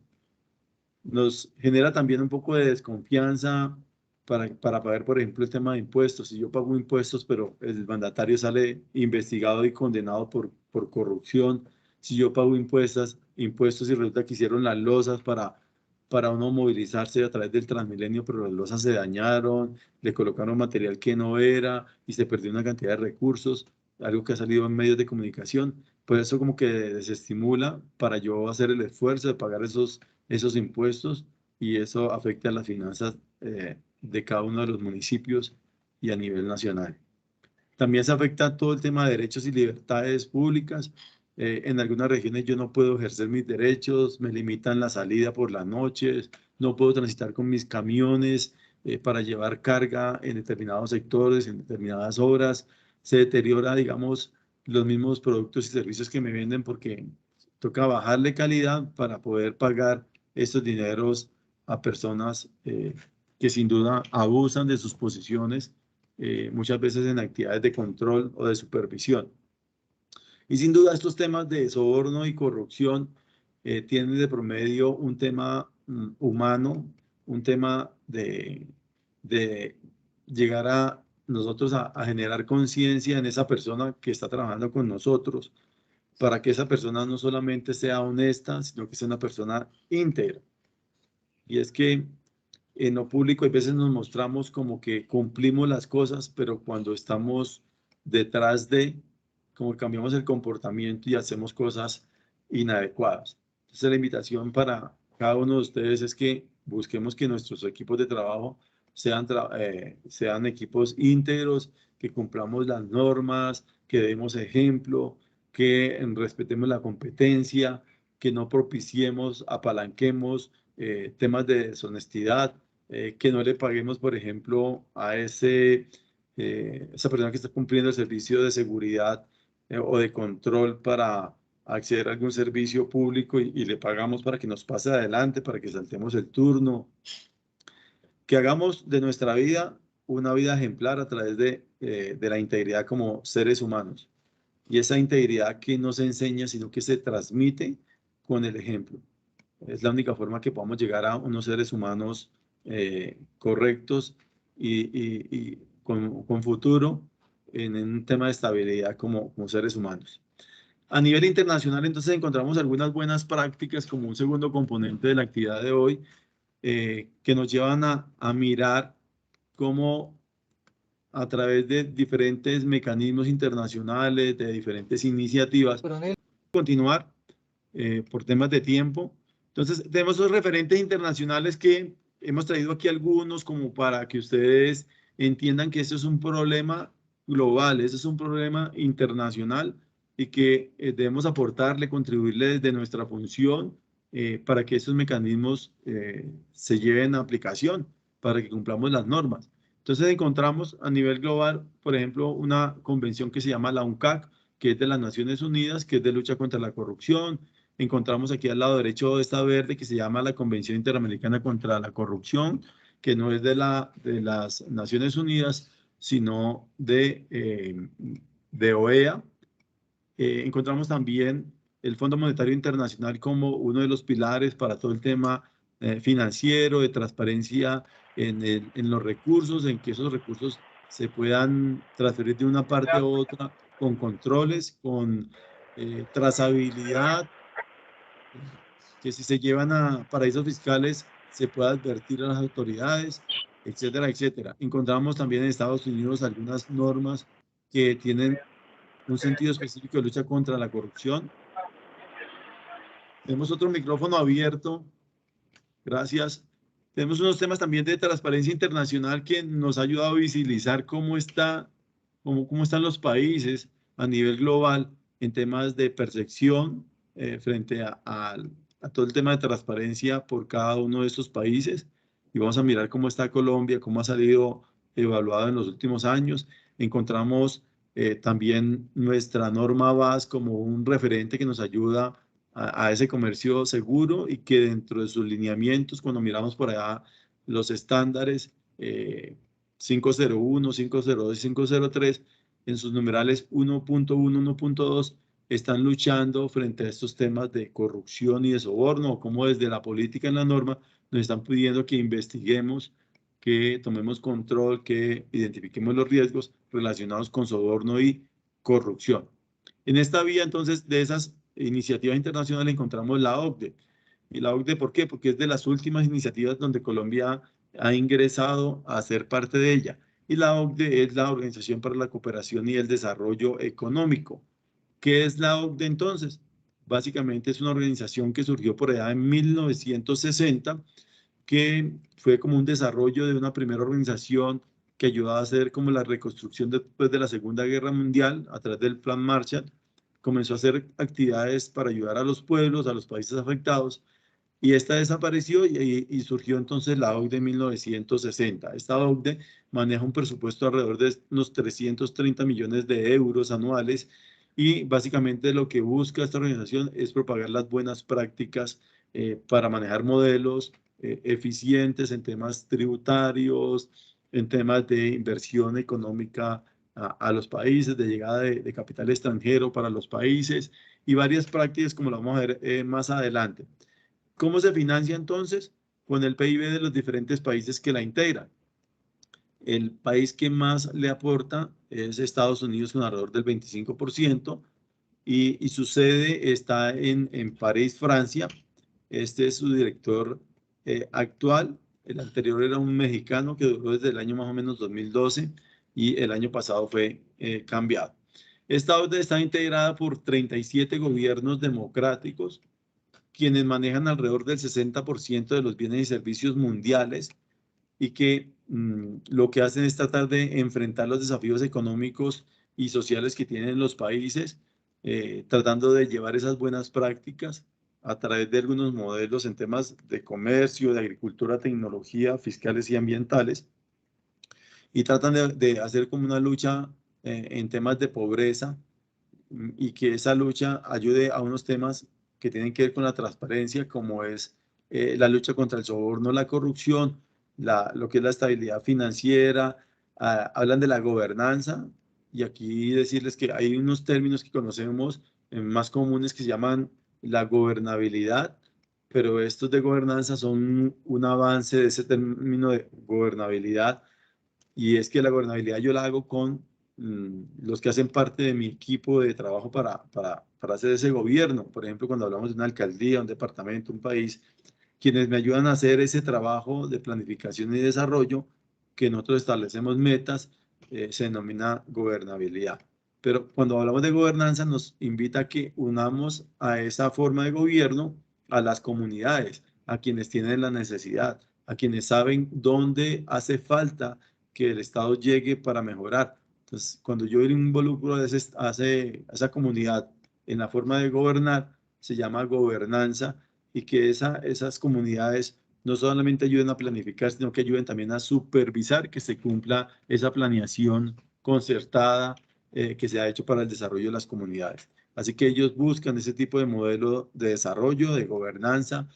Nos genera también un poco de desconfianza para pagar, por ejemplo, el tema de impuestos. Si yo pago impuestos, pero el mandatario sale investigado y condenado por corrupción, si yo pago impuestos y resulta que hicieron las losas para uno movilizarse a través del Transmilenio, pero las losas se dañaron, le colocaron material que no era y se perdió una cantidad de recursos, algo que ha salido en medios de comunicación, pues eso como que desestimula para yo hacer el esfuerzo de pagar esos impuestos y eso afecta a las finanzas de cada uno de los municipios y a nivel nacional. También se afecta todo el tema de derechos y libertades públicas. En algunas regiones yo no puedo ejercer mis derechos, me limitan la salida por las noches, no puedo transitar con mis camiones para llevar carga en determinados sectores, en determinadas horas. Se deteriora, digamos, los mismos productos y servicios que me venden porque toca bajarle calidad para poder pagar estos dineros a personas que sin duda abusan de sus posiciones, muchas veces en actividades de control o de supervisión. Y sin duda estos temas de soborno y corrupción tienen de promedio un tema humano, un tema de llegar a nosotros a generar conciencia en esa persona que está trabajando con nosotros, para que esa persona no solamente sea honesta, sino que sea una persona íntegra. Y es que en lo público a veces nos mostramos como que cumplimos las cosas, pero cuando estamos detrás como cambiamos el comportamiento y hacemos cosas inadecuadas. Entonces la invitación para cada uno de ustedes es que busquemos que nuestros equipos de trabajo sean equipos íntegros, que cumplamos las normas, que demos ejemplo, que respetemos la competencia, que no propiciemos, apalanquemos temas de deshonestidad, que no le paguemos, por ejemplo, a esa persona que está cumpliendo el servicio de seguridad o de control para acceder a algún servicio público y le pagamos para que nos pase adelante, para que saltemos el turno. Que hagamos de nuestra vida una vida ejemplar a través de la integridad como seres humanos. Y esa integridad que no se enseña, sino que se transmite con el ejemplo. Es la única forma que podamos llegar a unos seres humanos correctos y con futuro en un tema de estabilidad como seres humanos. A nivel internacional, entonces, encontramos algunas buenas prácticas como un segundo componente de la actividad de hoy que nos llevan a mirar cómo a través de diferentes mecanismos internacionales, de diferentes iniciativas, continuar por temas de tiempo. Entonces, tenemos dos referentes internacionales que hemos traído aquí algunos como para que ustedes entiendan que esto es un problema global, este es un problema internacional y que debemos aportarle, contribuirle desde nuestra función para que estos mecanismos se lleven a aplicación, para que cumplamos las normas. Entonces encontramos a nivel global, por ejemplo, una convención que se llama la UNCAC, que es de las Naciones Unidas, que es de lucha contra la corrupción. Encontramos aquí al lado derecho esta verde que se llama la Convención Interamericana contra la Corrupción, que no es de las Naciones Unidas, sino de OEA. Encontramos también el Fondo Monetario Internacional como uno de los pilares para todo el tema financiero, de transparencia en los recursos, en que esos recursos se puedan transferir de una parte a otra con controles, con trazabilidad, que si se llevan a paraísos fiscales se pueda advertir a las autoridades, etcétera, etcétera. Encontramos también en Estados Unidos algunas normas que tienen un sentido específico de lucha contra la corrupción. Tenemos otro micrófono abierto. Gracias. Tenemos unos temas también de transparencia internacional que nos ha ayudado a visibilizar cómo están los países a nivel global en temas de percepción frente a todo el tema de transparencia por cada uno de estos países. Y vamos a mirar cómo está Colombia, cómo ha salido evaluado en los últimos años. Encontramos también nuestra norma VAS como un referente que nos ayuda a ese comercio seguro y que dentro de sus lineamientos, cuando miramos por allá los estándares 501, 502 y 503, en sus numerales 1.1, 1.2, están luchando frente a estos temas de corrupción y de soborno, como desde la política en la norma nos están pidiendo que investiguemos, que tomemos control, que identifiquemos los riesgos relacionados con soborno y corrupción. En esta vía, entonces, de esas iniciativas internacionales encontramos la OCDE. ¿Y la OCDE por qué? Porque es de las últimas iniciativas donde Colombia ha ingresado a ser parte de ella. Y la OCDE es la Organización para la Cooperación y el Desarrollo Económico. ¿Qué es la OCDE entonces? Básicamente es una organización que surgió por allá en 1960, que fue como un desarrollo de una primera organización que ayudaba a hacer como la reconstrucción después de la Segunda Guerra Mundial a través del Plan Marshall. Comenzó a hacer actividades para ayudar a los pueblos, a los países afectados, y esta desapareció y surgió entonces la OCDE en 1960. Esta OCDE maneja un presupuesto alrededor de unos 330 millones de euros anuales y básicamente lo que busca esta organización es propagar las buenas prácticas para manejar modelos eficientes en temas tributarios, en temas de inversión económica a los países, de llegada de capital extranjero para los países y varias prácticas como lo vamos a ver más adelante. ¿Cómo se financia entonces? Con el PIB de los diferentes países que la integran. El país que más le aporta es Estados Unidos con alrededor del 25% y su sede está en París, Francia. Este es su director actual. El anterior era un mexicano que duró desde el año más o menos 2012 y el año pasado fue cambiado. Esta OCDE está integrada por 37 gobiernos democráticos, quienes manejan alrededor del 60% de los bienes y servicios mundiales y que lo que hacen es tratar de enfrentar los desafíos económicos y sociales que tienen los países, tratando de llevar esas buenas prácticas a través de algunos modelos en temas de comercio, de agricultura, tecnología, fiscales y ambientales, y tratan de hacer como una lucha en temas de pobreza y que esa lucha ayude a unos temas que tienen que ver con la transparencia, como es la lucha contra el soborno, la corrupción, lo que es la estabilidad financiera, hablan de la gobernanza, y aquí decirles que hay unos términos que conocemos más comunes que se llaman la gobernabilidad, pero estos de gobernanza son un avance de ese término de gobernabilidad, y es que la gobernabilidad yo la hago con los que hacen parte de mi equipo de trabajo para hacer ese gobierno. Por ejemplo, cuando hablamos de una alcaldía, un departamento, un país, quienes me ayudan a hacer ese trabajo de planificación y desarrollo, que nosotros establecemos metas, se denomina gobernabilidad. Pero cuando hablamos de gobernanza, nos invita a que unamos a esa forma de gobierno a las comunidades, a quienes tienen la necesidad, a quienes saben dónde hace falta que el Estado llegue para mejorar. Entonces, cuando yo involucro a esa comunidad en la forma de gobernar, se llama gobernanza, y que esas comunidades no solamente ayuden a planificar, sino que ayuden también a supervisar que se cumpla esa planeación concertada que se ha hecho para el desarrollo de las comunidades. Así que ellos buscan ese tipo de modelo de desarrollo, de gobernanza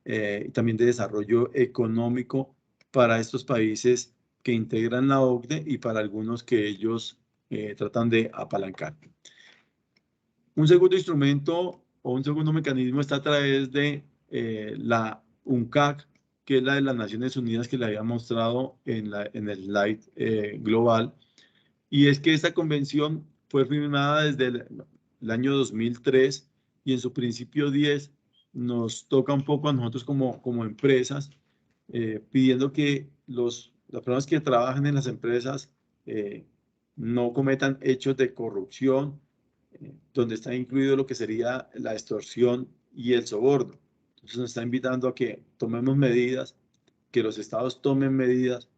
y también de desarrollo económico para estos países que integran la OCDE y para algunos que ellos tratan de apalancar. Un segundo instrumento o un segundo mecanismo está a través de la UNCAC, que es la de las Naciones Unidas que le había mostrado en el slide global, y es que esta convención fue firmada desde el año 2003 y en su principio 10 nos toca un poco a nosotros como empresas, pidiendo que las personas que trabajan en las empresas no cometan hechos de corrupción, donde está incluido lo que sería la extorsión y el soborno. Entonces nos está invitando a que tomemos medidas, que los estados tomen medidas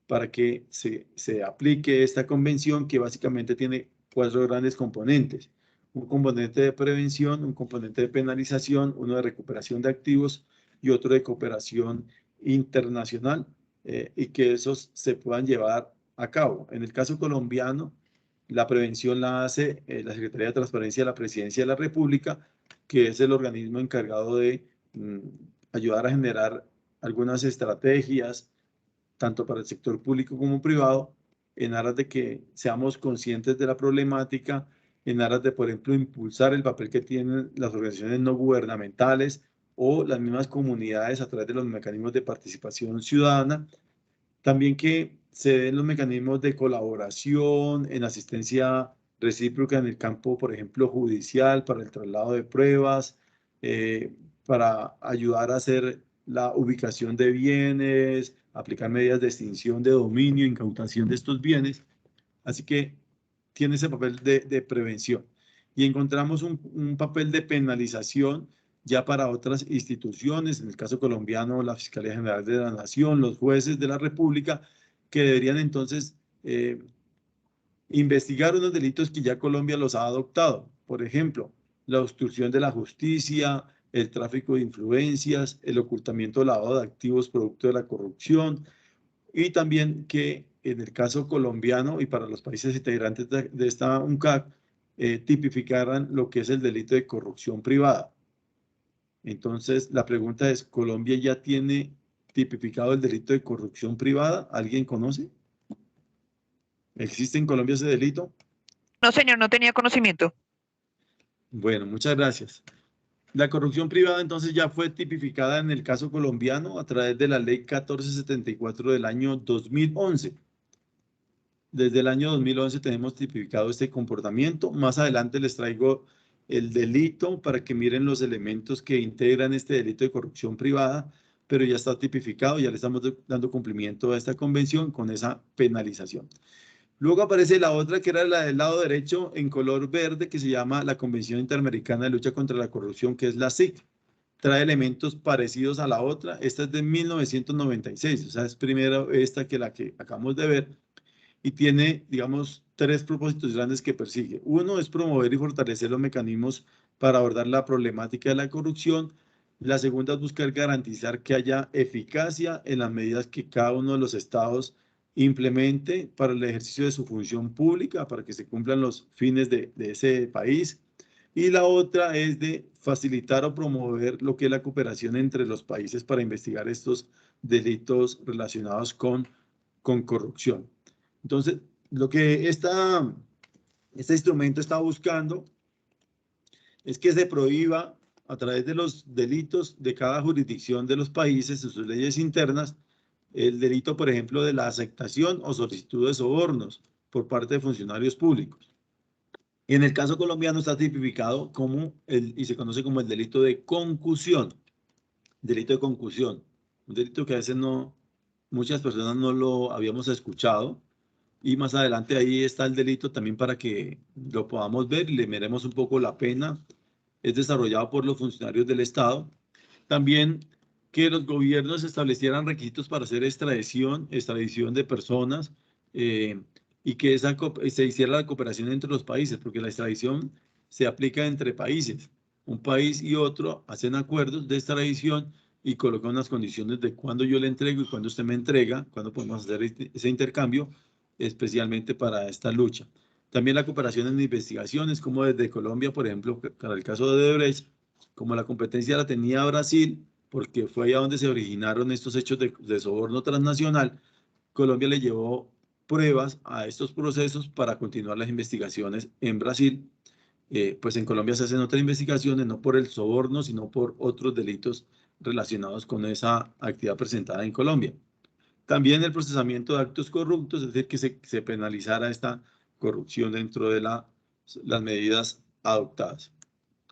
para que se aplique esta convención, que básicamente tiene 4 grandes componentes. Un componente de prevención, un componente de penalización, uno de recuperación de activos y otro de cooperación internacional, y que esos se puedan llevar a cabo. En el caso colombiano, la prevención la hace la Secretaría de Transparencia de la Presidencia de la República, que es el organismo encargado de ayudar a generar algunas estrategias, tanto para el sector público como privado, en aras de que seamos conscientes de la problemática, en aras de, por ejemplo, impulsar el papel que tienen las organizaciones no gubernamentales o las mismas comunidades a través de los mecanismos de participación ciudadana. También que se den los mecanismos de colaboración en asistencia recíproca en el campo, por ejemplo, judicial, para el traslado de pruebas, para ayudar a hacer la ubicación de bienes, aplicar medidas de extinción de dominio, incautación de estos bienes. Así que tiene ese papel de prevención. Y encontramos un papel de penalización ya para otras instituciones, en el caso colombiano, la Fiscalía General de la Nación, los jueces de la República, que deberían entonces investigar unos delitos que ya Colombia los ha adoptado. Por ejemplo, la obstrucción de la justicia, el tráfico de influencias, el ocultamiento o lavado de activos producto de la corrupción, y también que en el caso colombiano y para los países integrantes de esta UNCAC, tipificaran lo que es el delito de corrupción privada. Entonces, la pregunta es, ¿Colombia ya tiene tipificado el delito de corrupción privada? ¿Alguien conoce? ¿Existe en Colombia ese delito? No, señor, no tenía conocimiento. Bueno, muchas gracias. La corrupción privada entonces ya fue tipificada en el caso colombiano a través de la ley 1474 del año 2011. Desde el año 2011 tenemos tipificado este comportamiento. Más adelante les traigo el delito para que miren los elementos que integran este delito de corrupción privada, pero ya está tipificado, ya le estamos dando cumplimiento a esta convención con esa penalización. Luego aparece la otra, que era la del lado derecho en color verde, que se llama la Convención Interamericana de Lucha contra la Corrupción, que es la CIC. Trae elementos parecidos a la otra. Esta es de 1996, o sea, es primero esta que la que acabamos de ver, y tiene, digamos, 3 propósitos grandes que persigue. Uno es promover y fortalecer los mecanismos para abordar la problemática de la corrupción. La segunda es buscar garantizar que haya eficacia en las medidas que cada uno de los estados implemente para el ejercicio de su función pública, para que se cumplan los fines de ese país. Y la otra es de facilitar o promover lo que es la cooperación entre los países para investigar estos delitos relacionados con corrupción. Entonces, lo que este instrumento está buscando es que se prohíba a través de los delitos de cada jurisdicción de los países, en sus leyes internas, el delito, por ejemplo, de la aceptación o solicitud de sobornos por parte de funcionarios públicos. Y en el caso colombiano está tipificado como y se conoce como el delito de concusión. Delito de concusión. Un delito que a veces muchas personas no lo habíamos escuchado. Y más adelante ahí está el delito también para que lo podamos ver y le miremos un poco la pena. Es desarrollado por los funcionarios del Estado. También que los gobiernos establecieran requisitos para hacer extradición de personas, y que se hiciera la cooperación entre los países, porque la extradición se aplica entre países. Un país y otro hacen acuerdos de extradición y colocan unas condiciones de cuándo yo le entrego y cuándo usted me entrega, cuándo podemos hacer ese intercambio, especialmente para esta lucha. También la cooperación en investigaciones, como desde Colombia, por ejemplo, para el caso de Odebrecht, como la competencia la tenía Brasil, porque fue allá donde se originaron estos hechos de soborno transnacional, Colombia le llevó pruebas a estos procesos para continuar las investigaciones en Brasil. Pues en Colombia se hacen otras investigaciones, no por el soborno, sino por otros delitos relacionados con esa actividad presentada en Colombia. También el procesamiento de actos corruptos, es decir, que se penalizara esta corrupción dentro de las medidas adoptadas.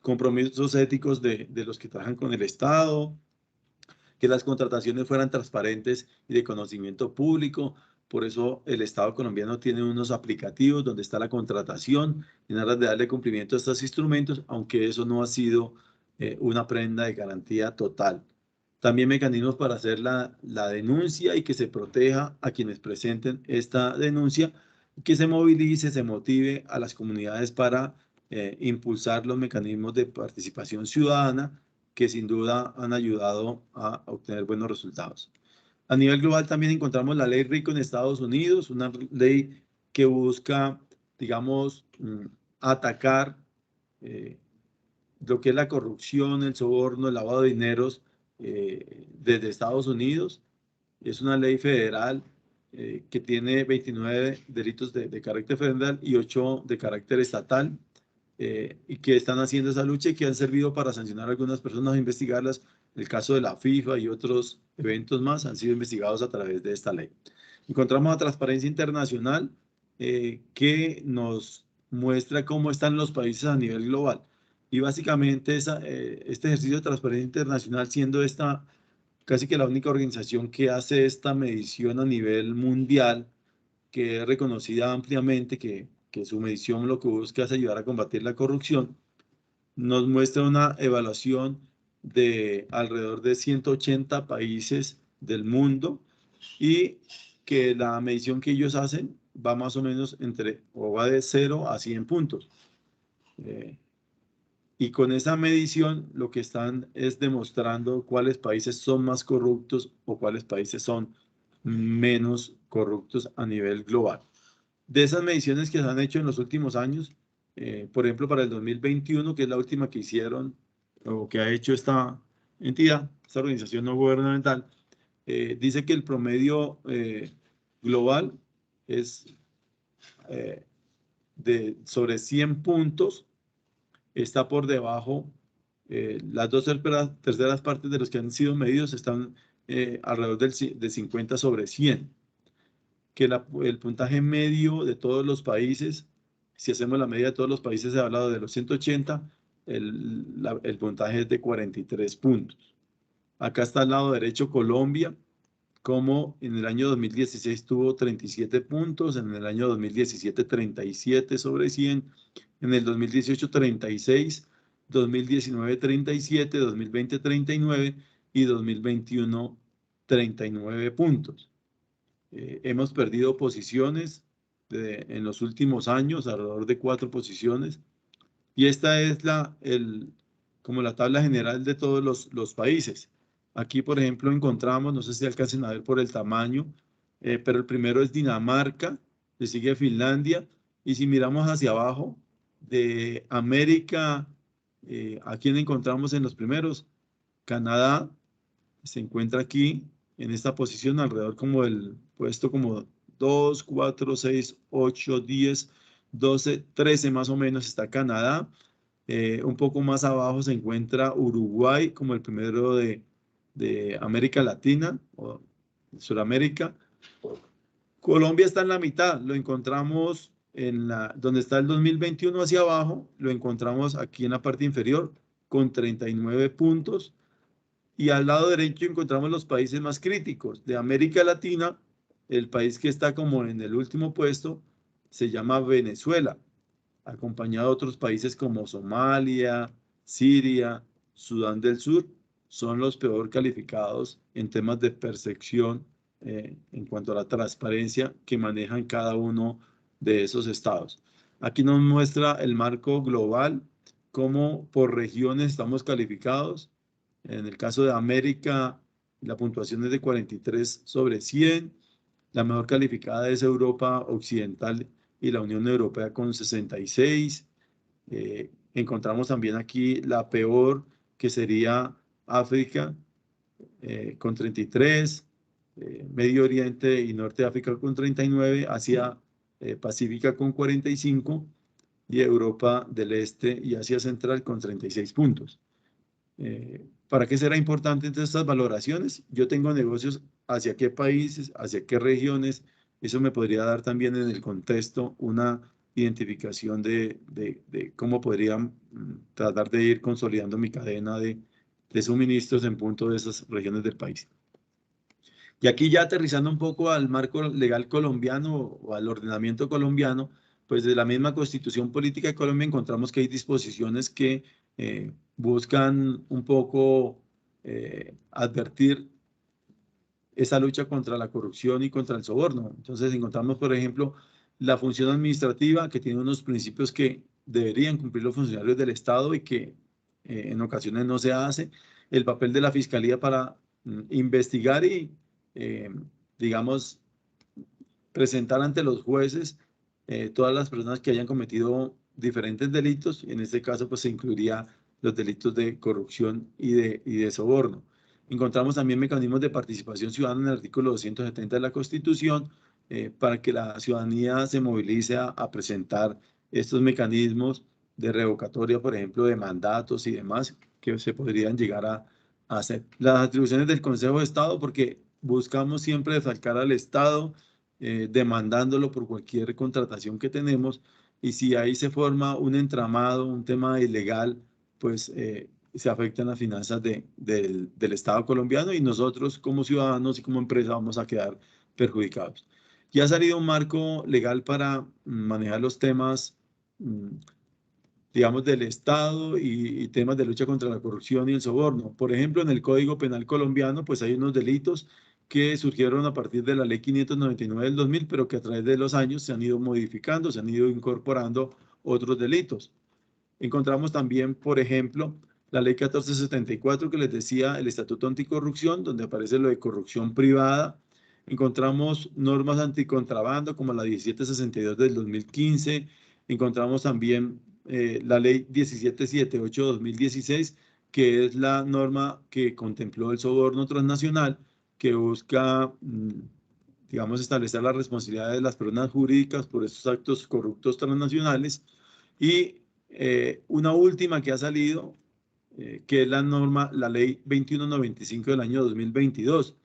Compromisos éticos de los que trabajan con el Estado, que las contrataciones fueran transparentes y de conocimiento público. Por eso el Estado colombiano tiene unos aplicativos donde está la contratación en aras de darle cumplimiento a estos instrumentos, aunque eso no ha sido una prenda de garantía total. También mecanismos para hacer la denuncia y que se proteja a quienes presenten esta denuncia, que se movilice, se motive a las comunidades para impulsar los mecanismos de participación ciudadana que sin duda han ayudado a obtener buenos resultados. A nivel global también encontramos la ley RICO en Estados Unidos, una ley que busca, digamos, atacar lo que es la corrupción, el soborno, el lavado de dineros desde Estados Unidos. Es una ley federal que tiene 29 delitos de carácter federal y 8 de carácter estatal. Y que están haciendo esa lucha y que han servido para sancionar a algunas personas, investigarlas. El caso de la FIFA y otros eventos más han sido investigados a través de esta ley. Encontramos a Transparencia Internacional que nos muestra cómo están los países a nivel global. Y básicamente este ejercicio de Transparencia Internacional, siendo esta casi que la única organización que hace esta medición a nivel mundial, que es reconocida ampliamente, que su medición lo que busca es ayudar a combatir la corrupción, nos muestra una evaluación de alrededor de 180 países del mundo y que la medición que ellos hacen va más o menos va de 0 a 100 puntos. Y con esa medición lo que están es demostrando cuáles países son más corruptos o cuáles países son menos corruptos a nivel global. De esas mediciones que se han hecho en los últimos años, por ejemplo, para el 2021, que es la última que hicieron o que ha hecho esta entidad, esta organización no gubernamental, dice que el promedio global es sobre 100 puntos, está por debajo, las dos terceras partes de los que han sido medidos están alrededor de 50 sobre 100. Que el puntaje medio de todos los países, si hacemos la media de todos los países, he hablado de los 180, el puntaje es de 43 puntos. Acá está al lado derecho Colombia, como en el año 2016 tuvo 37 puntos, en el año 2017 37 sobre 100, en el 2018 36, 2019 37, 2020 39 y 2021 39 puntos. Hemos perdido posiciones en los últimos años, alrededor de 4 posiciones. Y esta es como la tabla general de todos los países. Aquí, por ejemplo, encontramos, no sé si alcancen a ver por el tamaño, pero el primero es Dinamarca, le sigue Finlandia. Y si miramos hacia abajo, de América, ¿a quién encontramos en los primeros? Canadá se encuentra aquí, en esta posición, alrededor como el puesto como 2, 4, 6, 8, 10, 12, 13 más o menos está Canadá. Un poco más abajo se encuentra Uruguay como el primero de América Latina o Sudamérica. Colombia está en la mitad, lo encontramos donde está el 2021 hacia abajo, lo encontramos aquí en la parte inferior con 39 puntos. Y al lado derecho encontramos los países más críticos. De América Latina, el país que está como en el último puesto se llama Venezuela, acompañado de otros países como Somalia, Siria, Sudán del Sur. Son los peor calificados en temas de percepción en cuanto a la transparencia que manejan cada uno de esos estados. Aquí nos muestra el marco global, cómo por regiones estamos calificados. En el caso de América, la puntuación es de 43 sobre 100. La mejor calificada es Europa Occidental y la Unión Europea con 66. Encontramos también aquí la peor, que sería África, con 33, Medio Oriente y Norte de África con 39, Asia Pacífica con 45 y Europa del Este y Asia Central con 36 puntos. ¿Para qué será importante entonces estas valoraciones? Yo tengo negocios hacia qué países, hacia qué regiones. Eso me podría dar también en el contexto una identificación de cómo podría tratar de ir consolidando mi cadena de suministros en punto de esas regiones del país. Y aquí ya aterrizando un poco al marco legal colombiano o al ordenamiento colombiano, pues de la misma Constitución Política de Colombia encontramos que hay disposiciones que buscan un poco advertir esa lucha contra la corrupción y contra el soborno. Entonces encontramos, por ejemplo, la función administrativa, que tiene unos principios que deberían cumplir los funcionarios del Estado y que en ocasiones no se hace. El papel de la Fiscalía para investigar y, digamos, presentar ante los jueces todas las personas que hayan cometido diferentes delitos. En este caso, pues se incluiría los delitos de corrupción y de soborno. Encontramos también mecanismos de participación ciudadana en el artículo 270 de la Constitución para que la ciudadanía se movilice a presentar estos mecanismos de revocatoria, por ejemplo, de mandatos y demás que se podrían llegar a hacer. Las atribuciones del Consejo de Estado, porque buscamos siempre defalcar al Estado demandándolo por cualquier contratación que tenemos, y si ahí se forma un entramado, un tema ilegal, pues se afectan las finanzas del Estado colombiano y nosotros como ciudadanos y como empresa vamos a quedar perjudicados. Ya ha salido un marco legal para manejar los temas, digamos, del Estado y temas de lucha contra la corrupción y el soborno. Por ejemplo, en el Código Penal colombiano, pues hay unos delitos que surgieron a partir de la Ley 599 del 2000, pero que a través de los años se han ido modificando, se han ido incorporando otros delitos. Encontramos también, por ejemplo, la Ley 1474, que les decía, el Estatuto Anticorrupción, donde aparece lo de corrupción privada. Encontramos normas anticontrabando, como la 1762 del 2015. Encontramos también la Ley 1778-2016, que es la norma que contempló el soborno transnacional, que busca, digamos, establecer la responsabilidad de las personas jurídicas por estos actos corruptos transnacionales. Y una última que ha salido, que es la norma, la Ley 2195 del año 2022,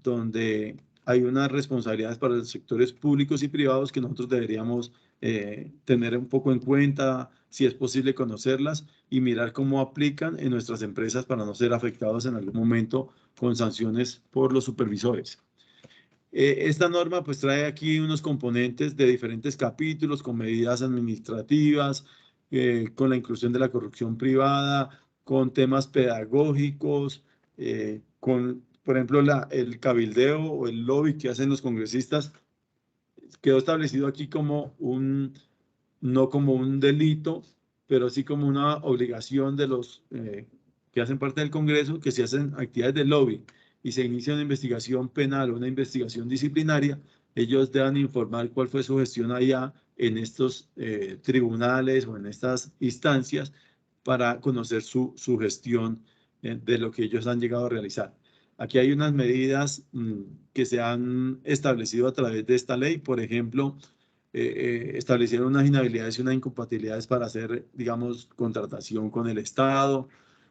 donde hay unas responsabilidades para los sectores públicos y privados que nosotros deberíamos tener un poco en cuenta, si es posible conocerlas y mirar cómo aplican en nuestras empresas para no ser afectados en algún momento con sanciones por los supervisores. Esta norma pues trae aquí unos componentes de diferentes capítulos con medidas administrativas, con la inclusión de la corrupción privada, con temas pedagógicos, con, por ejemplo, el cabildeo o el lobby que hacen los congresistas. Quedó establecido aquí como no como un delito, pero sí como una obligación de los que hacen parte del Congreso, que se hacen actividades de lobby y se inicia una investigación penal o una investigación disciplinaria, ellos deben informar cuál fue su gestión allá en estos tribunales o en estas instancias para conocer su gestión de lo que ellos han llegado a realizar. Aquí hay unas medidas que se han establecido a través de esta ley. Por ejemplo, establecieron unas inhabilidades y unas incompatibilidades para hacer, digamos, contratación con el Estado.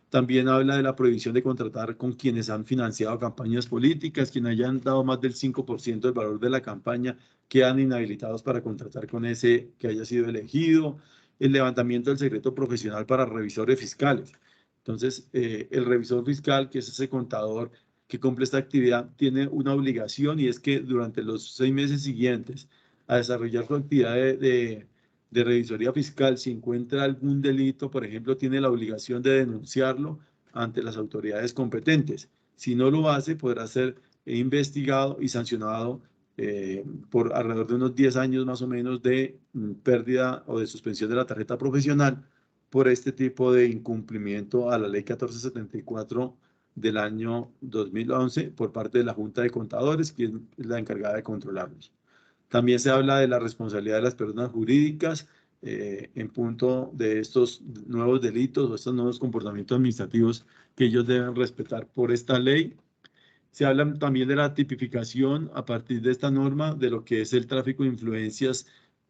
También habla de la prohibición de contratar con quienes han financiado campañas políticas, quienes hayan dado más del 5% del valor de la campaña, quedan inhabilitados para contratar con ese que haya sido elegido. El levantamiento del secreto profesional para revisores fiscales. Entonces, el revisor fiscal, que es ese contador que cumple esta actividad, tiene una obligación, y es que durante los 6 meses siguientes a desarrollar su actividad de revisoría fiscal, si encuentra algún delito, por ejemplo, tiene la obligación de denunciarlo ante las autoridades competentes. Si no lo hace, podrá ser investigado y sancionado por alrededor de unos 10 años más o menos de pérdida o de suspensión de la tarjeta profesional por este tipo de incumplimiento a la Ley 1474 del año 2011 por parte de la Junta de Contadores, que es la encargada de controlarlos. También se habla de la responsabilidad de las personas jurídicas en punto de estos nuevos delitos o estos nuevos comportamientos administrativos que ellos deben respetar por esta ley. Se habla también de la tipificación a partir de esta norma de lo que es el tráfico de influencias,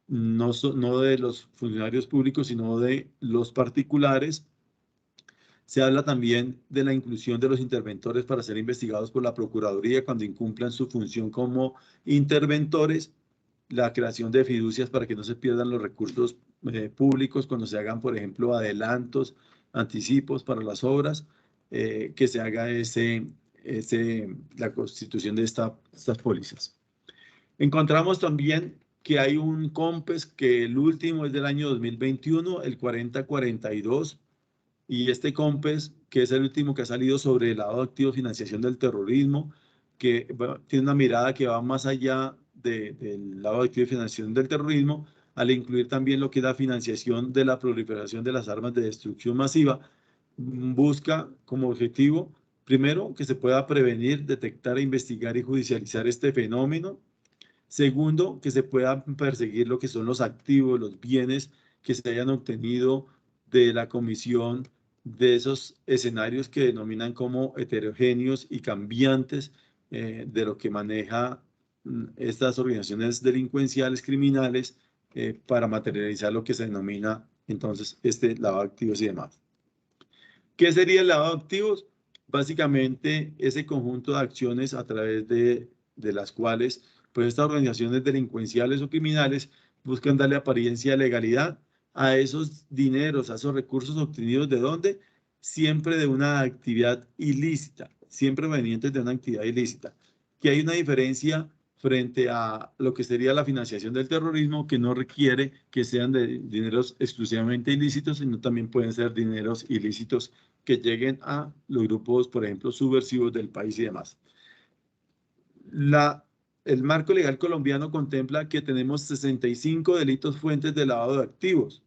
no de los funcionarios públicos, sino de los particulares. Se habla también de la inclusión de los interventores para ser investigados por la Procuraduría cuando incumplan su función como interventores, la creación de fiducias para que no se pierdan los recursos públicos cuando se hagan, por ejemplo, adelantos, anticipos para las obras, que se haga la constitución de estas pólizas. Encontramos también que hay un COMPES que el último es del año 2021, el 4042, y este COMPES, que es el último que ha salido sobre el lavado de activos, financiación del terrorismo, que tiene una mirada que va más allá del lavado de activos y financiación del terrorismo, al incluir también lo que es la financiación de la proliferación de las armas de destrucción masiva, busca como objetivo, primero, que se pueda prevenir, detectar, investigar y judicializar este fenómeno. Segundo, que se pueda perseguir lo que son los activos, los bienes que se hayan obtenido de la comisión de esos escenarios que denominan como heterogéneos y cambiantes de lo que maneja estas organizaciones delincuenciales criminales para materializar lo que se denomina entonces este lavado de activos y demás. ¿Qué sería el lavado de activos? Básicamente ese conjunto de acciones a través de las cuales pues estas organizaciones delincuenciales o criminales buscan darle apariencia de legalidad a esos dineros, a esos recursos obtenidos ¿de dónde? Siempre de una actividad ilícita, siempre provenientes de una actividad ilícita. Que hay una diferencia frente a lo que sería la financiación del terrorismo, que no requiere que sean de dineros exclusivamente ilícitos, sino también pueden ser dineros ilícitos que lleguen a los grupos, por ejemplo, subversivos del país y demás. El marco legal colombiano contempla que tenemos 65 delitos fuentes de lavado de activos,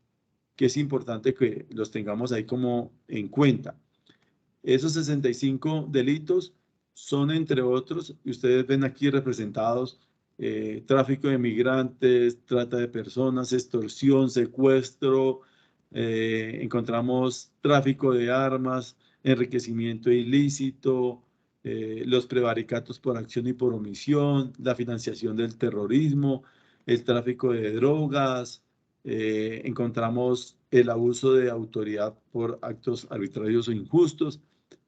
que es importante que los tengamos ahí como en cuenta. Esos 65 delitos son, entre otros, y ustedes ven aquí representados, tráfico de migrantes, trata de personas, extorsión, secuestro, encontramos tráfico de armas, enriquecimiento ilícito, los prevaricatos por acción y por omisión, la financiación del terrorismo, el tráfico de drogas, encontramos el abuso de autoridad por actos arbitrarios o injustos.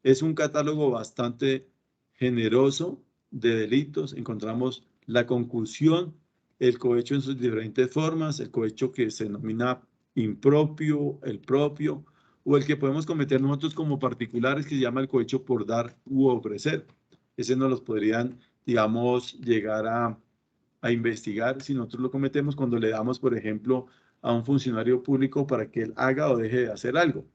Es un catálogo bastante generoso de delitos. Encontramos la concusión, el cohecho en sus diferentes formas, el cohecho que se denomina impropio, el propio, o el que podemos cometer nosotros como particulares, que se llama el cohecho por dar u ofrecer. Ese no los podrían, digamos, llegar a investigar si nosotros lo cometemos cuando le damos, por ejemplo, a un funcionario público para que él haga o deje de hacer algo.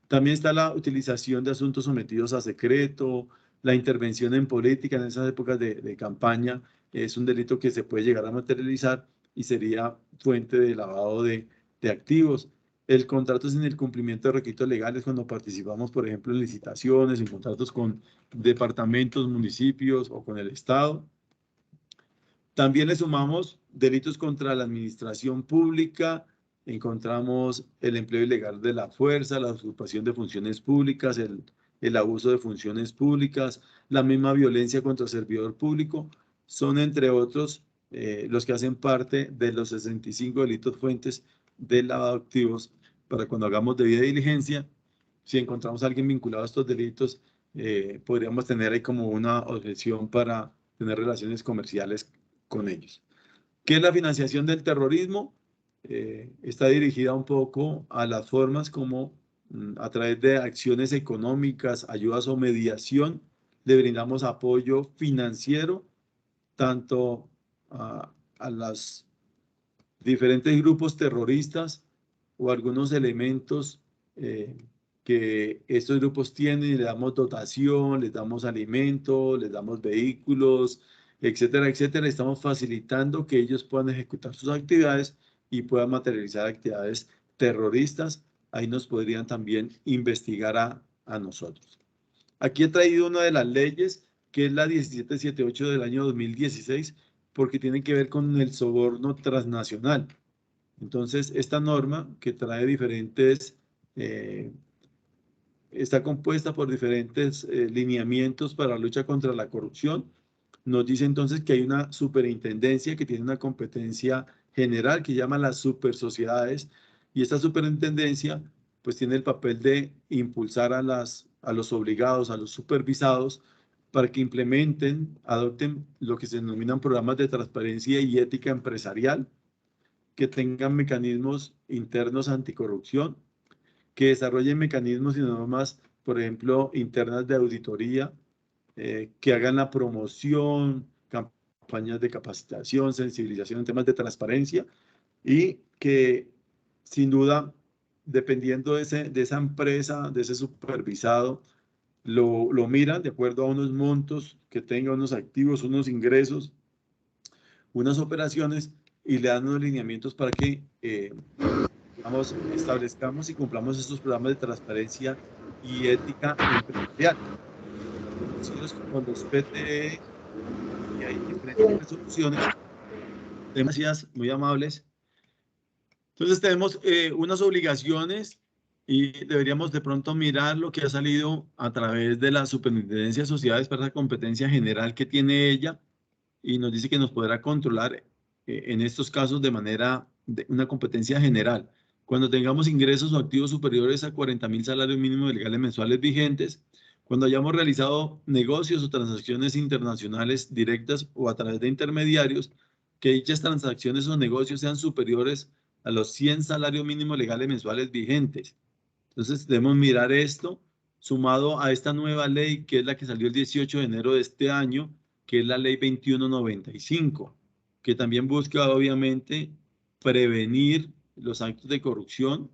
También está la utilización de asuntos sometidos a secreto, la intervención en política en esas épocas de campaña, es un delito que se puede llegar a materializar y sería fuente de lavado de activos. El contrato sin el cumplimiento de requisitos legales cuando participamos, por ejemplo, en licitaciones, en contratos con departamentos, municipios o con el Estado. También le sumamos delitos contra la administración pública, encontramos el empleo ilegal de la fuerza, la usurpación de funciones públicas, el abuso de funciones públicas, la misma violencia contra el servidor público, son entre otros los que hacen parte de los 65 delitos fuentes de lavado de activos para cuando hagamos debida diligencia. Si encontramos a alguien vinculado a estos delitos, podríamos tener ahí como una objeción para tener relaciones comerciales con ellos. ¿Qué es la financiación del terrorismo? Está dirigida un poco a las formas como a través de acciones económicas, ayudas o mediación, le brindamos apoyo financiero tanto a los diferentes grupos terroristas o algunos elementos que estos grupos tienen, y le damos dotación, les damos alimento, les damos vehículos, etcétera, etcétera. Estamos facilitando que ellos puedan ejecutar sus actividades y puedan materializar actividades terroristas. Ahí nos podrían también investigar a nosotros. Aquí he traído una de las leyes, que es la 1778 del año 2016, porque tiene que ver con el soborno transnacional. Entonces, esta norma que trae diferentes está compuesta por diferentes lineamientos para la lucha contra la corrupción. Nos dice entonces que hay una superintendencia que tiene una competencia general que llama las supersociedades, y esta superintendencia pues tiene el papel de impulsar a los obligados, a los supervisados, para que implementen, adopten lo que se denominan programas de transparencia y ética empresarial, que tengan mecanismos internos anticorrupción, que desarrollen mecanismos y normas, por ejemplo, internas de auditoría, que hagan la promoción, campañas de capacitación, sensibilización en temas de transparencia, y que sin duda, dependiendo de esa empresa, de ese supervisado, lo miran de acuerdo a unos montos que tenga, unos activos, unos ingresos, unas operaciones, y le dan unos lineamientos para que establezcamos y cumplamos estos programas de transparencia y ética empresarial, conocidos como los PTE, y hay diferentes resoluciones. Gracias, muy amables. Entonces tenemos unas obligaciones, y deberíamos de pronto mirar lo que ha salido a través de la Superintendencia de Sociedades para la competencia general que tiene ella, y nos dice que nos podrá controlar en estos casos de manera de una competencia general. Cuando tengamos ingresos o activos superiores a 40.000 salarios mínimos legales mensuales vigentes, cuando hayamos realizado negocios o transacciones internacionales directas o a través de intermediarios, que dichas transacciones o negocios sean superiores a los 100 salarios mínimos legales mensuales vigentes. Entonces debemos mirar esto sumado a esta nueva ley, que es la que salió el 18 de enero de este año, que es la ley 2195, que también busca obviamente prevenir los actos de corrupción,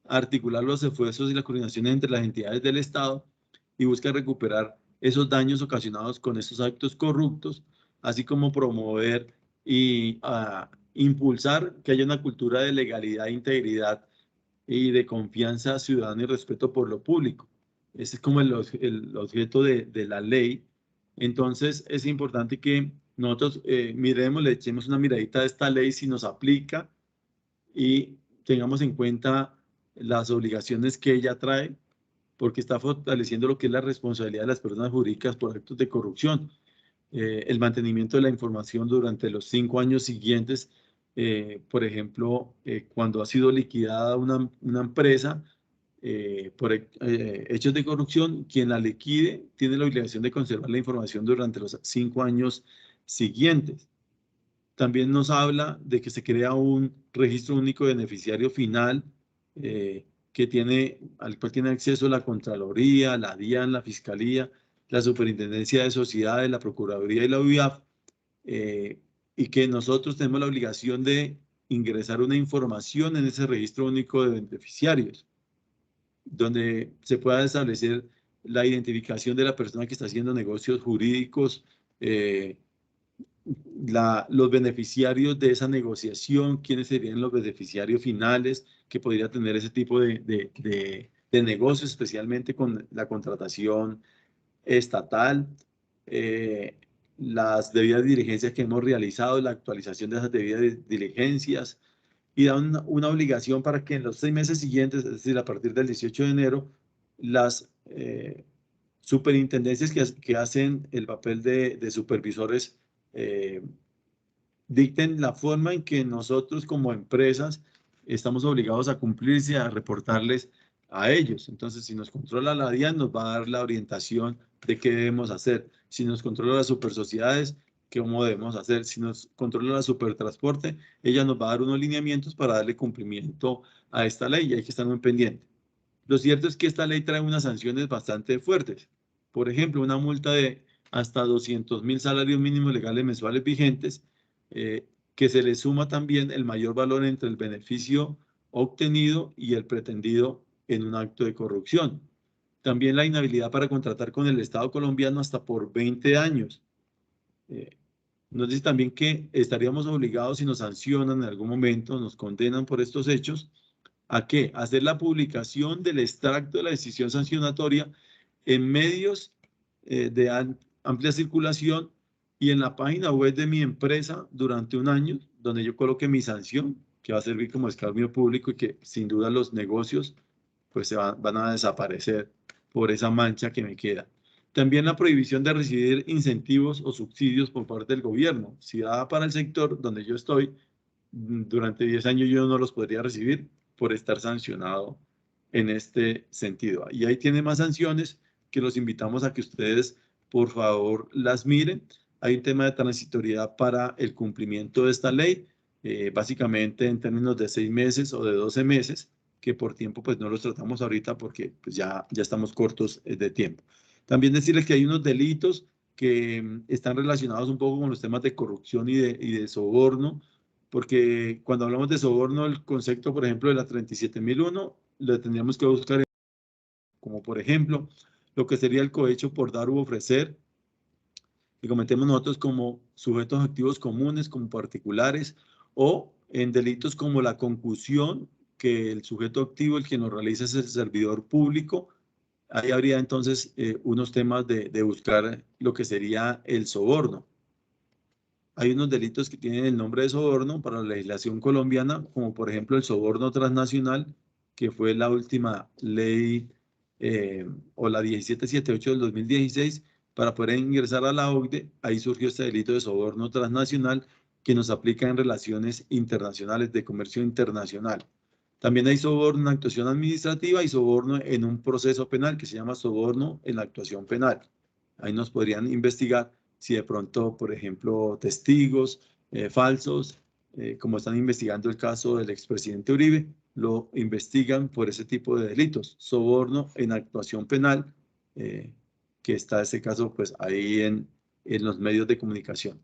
articular los esfuerzos y la coordinación entre las entidades del Estado, y busca recuperar esos daños ocasionados con estos actos corruptos, así como promover y impulsar que haya una cultura de legalidad, integridad y de confianza ciudadana y respeto por lo público. Ese es como el objeto de la ley. Entonces es importante que nosotros miremos, le echemos una miradita a esta ley si nos aplica, y tengamos en cuenta las obligaciones que ella trae, porque está fortaleciendo lo que es la responsabilidad de las personas jurídicas por actos de corrupción. El mantenimiento de la información durante los 5 años siguientes, por ejemplo, cuando ha sido liquidada una empresa por hechos de corrupción, quien la liquide tiene la obligación de conservar la información durante los 5 años siguientes. También nos habla de que se crea un registro único de beneficiario final, al cual tiene acceso la Contraloría, la DIAN, la Fiscalía, la Superintendencia de Sociedades, la Procuraduría y la UIAF, y que nosotros tenemos la obligación de ingresar una información en ese registro único de beneficiarios, donde se pueda establecer la identificación de la persona que está haciendo negocios jurídicos, los beneficiarios de esa negociación, quiénes serían los beneficiarios finales que podría tener ese tipo de negocios, especialmente con la contratación estatal, las debidas diligencias que hemos realizado, la actualización de esas debidas diligencias, y da una obligación para que en los 6 meses siguientes, es decir, a partir del 18 de enero, las superintendencias que hacen el papel de supervisores dicten la forma en que nosotros como empresas estamos obligados a cumplirse, a reportarles a ellos. Entonces, si nos controla la DIAN, nos va a dar la orientación de qué debemos hacer. Si nos controla las supersociedades, cómo debemos hacer. Si nos controla la supertransporte, ella nos va a dar unos lineamientos para darle cumplimiento a esta ley, y hay que estar muy pendiente. Lo cierto es que esta ley trae unas sanciones bastante fuertes. Por ejemplo, una multa de hasta 200.000 salarios mínimos legales mensuales vigentes, que se le suma también el mayor valor entre el beneficio obtenido y el pretendido en un acto de corrupción. También la inhabilidad para contratar con el Estado colombiano hasta por 20 años. Nos dice también que estaríamos obligados, si nos sancionan en algún momento, nos condenan por estos hechos, ¿a qué? A hacer la publicación del extracto de la decisión sancionatoria en medios de amplia circulación y en la página web de mi empresa durante 1 año, donde yo coloque mi sanción, que va a servir como escarnio público, y que sin duda los negocios pues van a desaparecer por esa mancha que me queda. También la prohibición de recibir incentivos o subsidios por parte del gobierno. Si da para el sector donde yo estoy, durante 10 años yo no los podría recibir por estar sancionado en este sentido. Y ahí tiene más sanciones que los invitamos a que ustedes, por favor, las miren. Hay un tema de transitoriedad para el cumplimiento de esta ley, básicamente en términos de 6 meses o de 12 meses, que por tiempo pues no los tratamos ahorita porque pues ya estamos cortos de tiempo. También decirles que hay unos delitos que están relacionados un poco con los temas de corrupción y de soborno, porque cuando hablamos de soborno, el concepto, por ejemplo, de la 37.001, lo tendríamos que buscar como, por ejemplo, lo que sería el cohecho por dar u ofrecer, que cometemos nosotros como sujetos activos comunes, como particulares, o en delitos como la concusión, que el sujeto activo, el que nos realiza, es el servidor público. Ahí habría entonces unos temas de buscar lo que sería el soborno. Hay unos delitos que tienen el nombre de soborno para la legislación colombiana, como por ejemplo el soborno transnacional, que fue la última ley o la 1778 del 2016, para poder ingresar a la OCDE. Ahí surgió este delito de soborno transnacional que nos aplica en relaciones internacionales de comercio internacional. También hay soborno en actuación administrativa y soborno en un proceso penal que se llama soborno en la actuación penal. Ahí nos podrían investigar si de pronto, por ejemplo, testigos falsos, como están investigando el caso del expresidente Uribe, lo investigan por ese tipo de delitos. Soborno en actuación penal, que está ese caso pues ahí en los medios de comunicación.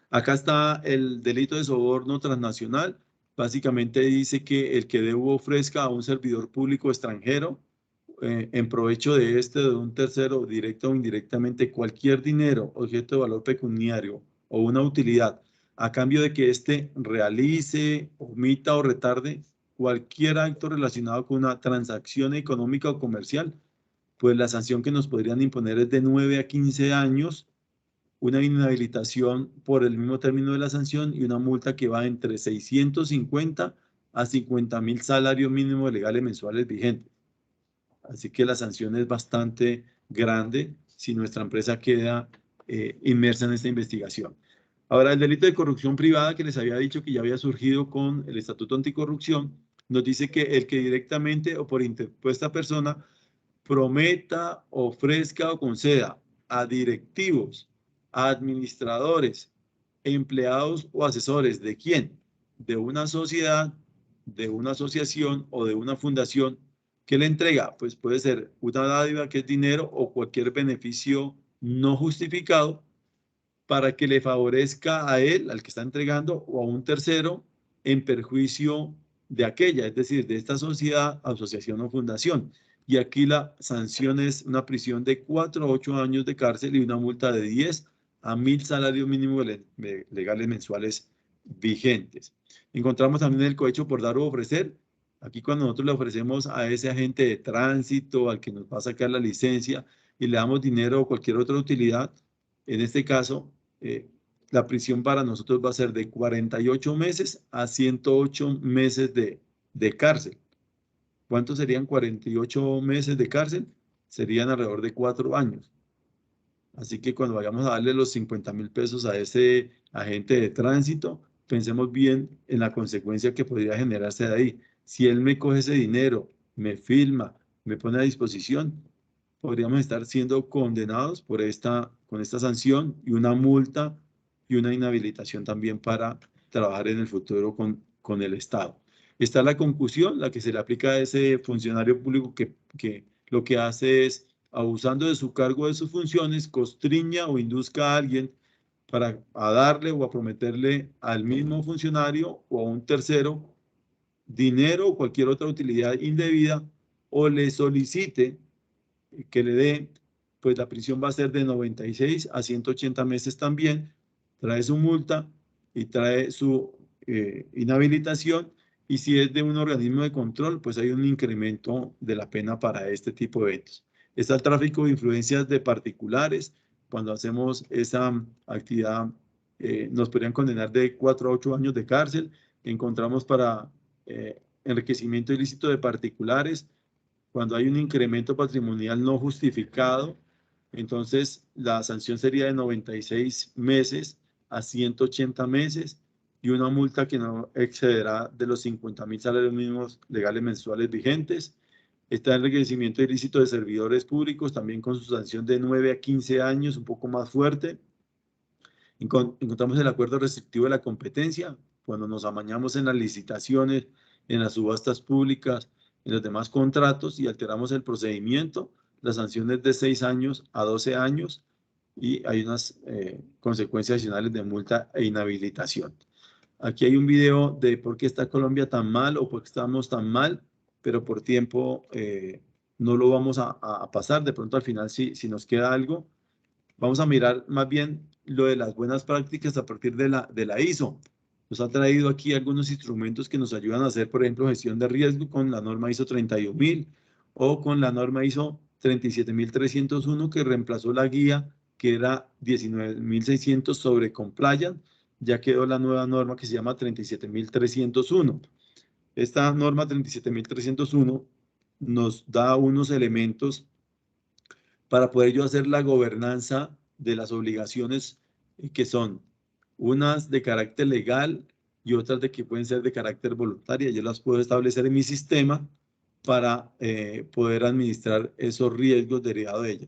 Acá está el delito de soborno transnacional. Básicamente dice que el que dé u ofrezca a un servidor público extranjero en provecho de de un tercero, directa o indirectamente, cualquier dinero, objeto de valor pecuniario o una utilidad, a cambio de que éste realice, omita o retarde cualquier acto relacionado con una transacción económica o comercial, pues la sanción que nos podrían imponer es de 9 a 15 años, una inhabilitación por el mismo término de la sanción y una multa que va entre 650 a 50.000 salarios mínimos legales mensuales vigentes. Así que la sanción es bastante grande si nuestra empresa queda inmersa en esta investigación. Ahora, el delito de corrupción privada que les había dicho que ya había surgido con el Estatuto Anticorrupción, nos dice que el que directamente o por interpuesta persona prometa, ofrezca o conceda a directivos, a administradores, empleados o asesores de quién, de una sociedad, de una asociación o de una fundación. ¿Qué le entrega? Pues puede ser una dádiva, que es dinero, o cualquier beneficio no justificado para que le favorezca a él, al que está entregando, o a un tercero en perjuicio de aquella, es decir, de esta sociedad, asociación o fundación. Y aquí la sanción es una prisión de 4 a 8 años de cárcel y una multa de 10 a 1.000 salarios mínimos legales mensuales vigentes. Encontramos también el cohecho por dar o ofrecer. Aquí cuando nosotros le ofrecemos a ese agente de tránsito, al que nos va a sacar la licencia, y le damos dinero o cualquier otra utilidad, en este caso, la prisión para nosotros va a ser de 48 meses a 108 meses de cárcel. ¿Cuántos serían 48 meses de cárcel? Serían alrededor de 4 años. Así que cuando vayamos a darle los 50.000 pesos a ese agente de tránsito, pensemos bien en la consecuencia que podría generarse de ahí. Si él me coge ese dinero, me filma, me pone a disposición, podríamos estar siendo condenados con esta sanción y una multa y una inhabilitación también para trabajar en el futuro con el Estado. Está la concusión, la que se le aplica a ese funcionario público que lo que hace es, abusando de su cargo, de sus funciones, constriña o induzca a alguien a darle o a prometerle al mismo funcionario o a un tercero dinero o cualquier otra utilidad indebida, o le solicite que le dé, pues la prisión va a ser de 96 a 180 meses también, trae su multa y trae su inhabilitación, y si es de un organismo de control, pues hay un incremento de la pena para este tipo de eventos. Está el tráfico de influencias de particulares. Cuando hacemos esa actividad, nos podrían condenar de 4 a 8 años de cárcel. Encontramos para enriquecimiento ilícito de particulares, cuando hay un incremento patrimonial no justificado, entonces la sanción sería de 96 meses a 180 meses y una multa que no excederá de los 50.000 salarios mínimos legales mensuales vigentes. Está el enriquecimiento ilícito de servidores públicos, también con su sanción de 9 a 15 años, un poco más fuerte. Encontramos el acuerdo restrictivo de la competencia, cuando nos amañamos en las licitaciones, en las subastas públicas, en los demás contratos y alteramos el procedimiento. La sanción es de 6 años a 12 años y hay unas consecuencias adicionales de multa e inhabilitación. Aquí hay un video de por qué está Colombia tan mal o por qué estamos tan mal, pero por tiempo no lo vamos a pasar. De pronto al final, si nos queda algo, vamos a mirar más bien lo de las buenas prácticas a partir de la ISO. Nos ha traído aquí algunos instrumentos que nos ayudan a hacer, por ejemplo, gestión de riesgo con la norma ISO 31000 o con la norma ISO 37301 que reemplazó la guía que era 19600 sobre compliance. Ya quedó la nueva norma que se llama 37301. Esta norma 37301 nos da unos elementos para poder yo hacer la gobernanza de las obligaciones que son unas de carácter legal y otras de que pueden ser de carácter voluntario. Yo las puedo establecer en mi sistema para poder administrar esos riesgos derivados de ella.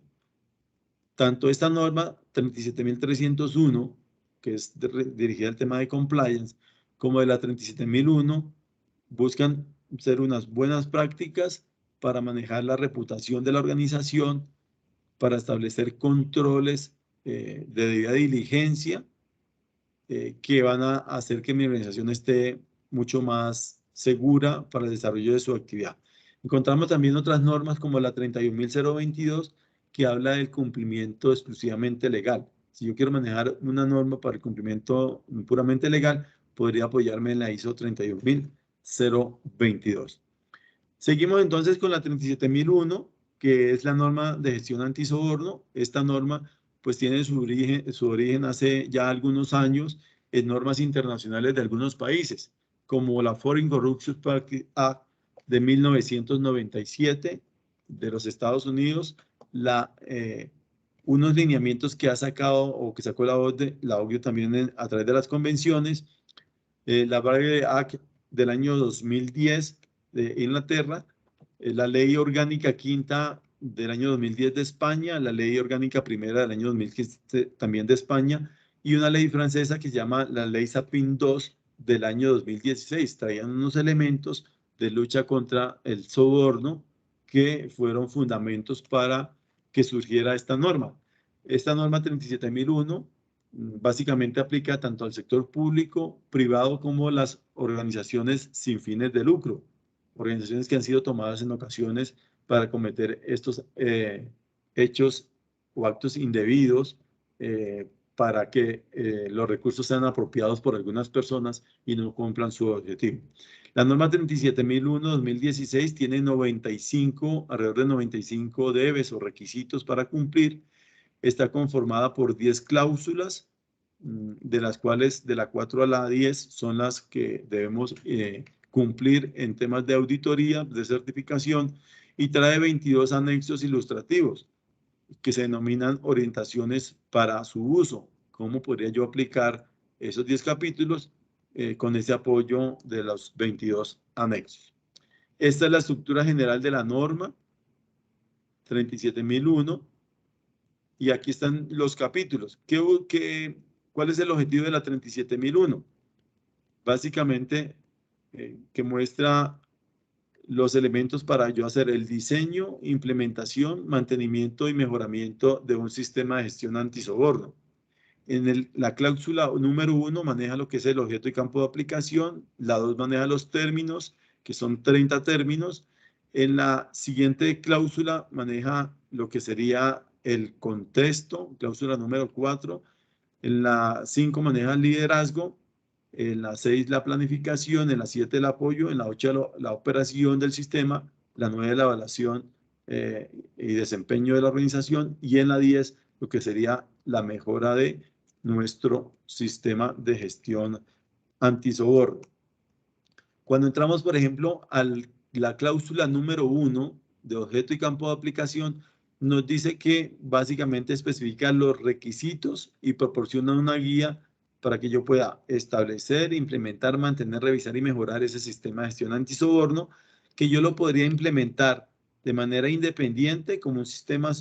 Tanto esta norma 37301, que es dirigida al tema de compliance, como de la 37001, buscan ser unas buenas prácticas para manejar la reputación de la organización, para establecer controles de debida diligencia que van a hacer que mi organización esté mucho más segura para el desarrollo de su actividad. Encontramos también otras normas como la 31022 que habla del cumplimiento exclusivamente legal. Si yo quiero manejar una norma para el cumplimiento puramente legal, podría apoyarme en la ISO 31022. Seguimos entonces con la 37001, que es la norma de gestión antisoborno. Esta norma pues tiene su origen hace ya algunos años en normas internacionales de algunos países, como la Foreign Corrupt Practices Act de 1997 de los Estados Unidos, unos lineamientos que ha sacado o que sacó la OCDE también a través de las convenciones, la Bribery Act del año 2010 de Inglaterra, la Ley Orgánica Quinta del año 2010 de España, la Ley Orgánica Primera del año 2015 también de España, y una ley francesa que se llama la Ley Sapin II del año 2016. Traían unos elementos de lucha contra el soborno que fueron fundamentos para que surgiera esta norma. Esta norma 37001 básicamente aplica tanto al sector público, privado, como las organizaciones sin fines de lucro, organizaciones que han sido tomadas en ocasiones para cometer estos hechos o actos indebidos para que los recursos sean apropiados por algunas personas y no cumplan su objetivo. La norma 37001-2016 tiene alrededor de 95 debes o requisitos para cumplir. Está conformada por 10 cláusulas, de las cuales de la 4 a la 10 son las que debemos cumplir en temas de auditoría, de certificación, y trae 22 anexos ilustrativos que se denominan orientaciones para su uso. ¿Cómo podría yo aplicar esos 10 capítulos con ese apoyo de los 22 anexos? Esta es la estructura general de la norma 37001 y aquí están los capítulos. ¿Cuál es el objetivo de la 37001? Básicamente, que muestra los elementos para yo hacer el diseño, implementación, mantenimiento y mejoramiento de un sistema de gestión antisoborno. En la cláusula número 1 maneja lo que es el objeto y campo de aplicación, la 2 maneja los términos, que son 30 términos. En la siguiente cláusula maneja lo que sería el contexto, cláusula número 4. En la 5 maneja el liderazgo. En la 6 la planificación, en la 7 el apoyo, en la 8 la operación del sistema, la 9 la evaluación y desempeño de la organización, y en la 10 lo que sería la mejora de nuestro sistema de gestión antisoborno. Cuando entramos, por ejemplo, a la cláusula número 1, de objeto y campo de aplicación, nos dice que básicamente especifica los requisitos y proporciona una guía para que yo pueda establecer, implementar, mantener, revisar y mejorar ese sistema de gestión antisoborno, que yo lo podría implementar de manera independiente como un sistema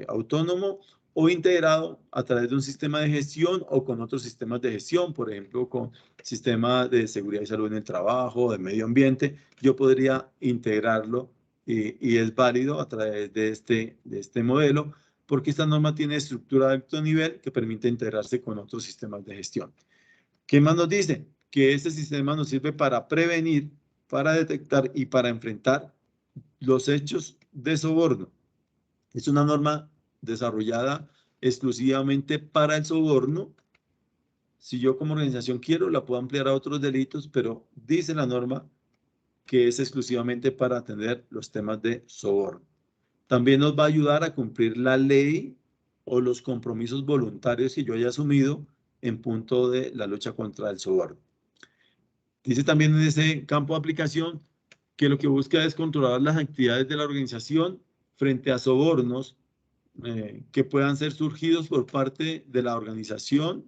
autónomo o integrado a través de un sistema de gestión o con otros sistemas de gestión, por ejemplo, con sistemas de seguridad y salud en el trabajo, de medio ambiente. Yo podría integrarlo y es válido a través de este modelo, porque esta norma tiene estructura de alto nivel que permite integrarse con otros sistemas de gestión. ¿Qué más nos dice? Que este sistema nos sirve para prevenir, para detectar y para enfrentar los hechos de soborno. Es una norma desarrollada exclusivamente para el soborno. Si yo como organización quiero, la puedo ampliar a otros delitos, pero dice la norma que es exclusivamente para atender los temas de soborno. También nos va a ayudar a cumplir la ley o los compromisos voluntarios que yo haya asumido en punto de la lucha contra el soborno. Dice también en ese campo de aplicación que lo que busca es controlar las actividades de la organización frente a sobornos que puedan ser surgidos por parte de la organización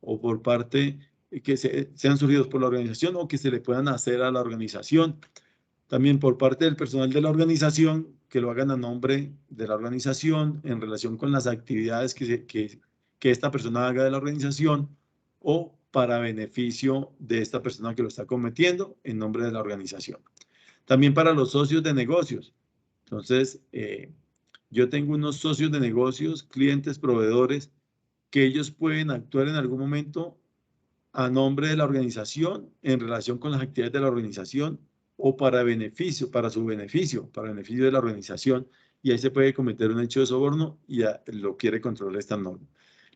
o por parte que sean surgidos por la organización o que se le puedan hacer a la organización. También por parte del personal de la organización, que lo hagan a nombre de la organización en relación con las actividades que esta persona haga de la organización o para beneficio de esta persona que lo está cometiendo en nombre de la organización. También para los socios de negocios. Entonces, yo tengo unos socios de negocios, clientes, proveedores, que ellos pueden actuar en algún momento a nombre de la organización en relación con las actividades de la organización o para beneficio, para su beneficio, para beneficio de la organización, y ahí se puede cometer un hecho de soborno y lo quiere controlar esta norma.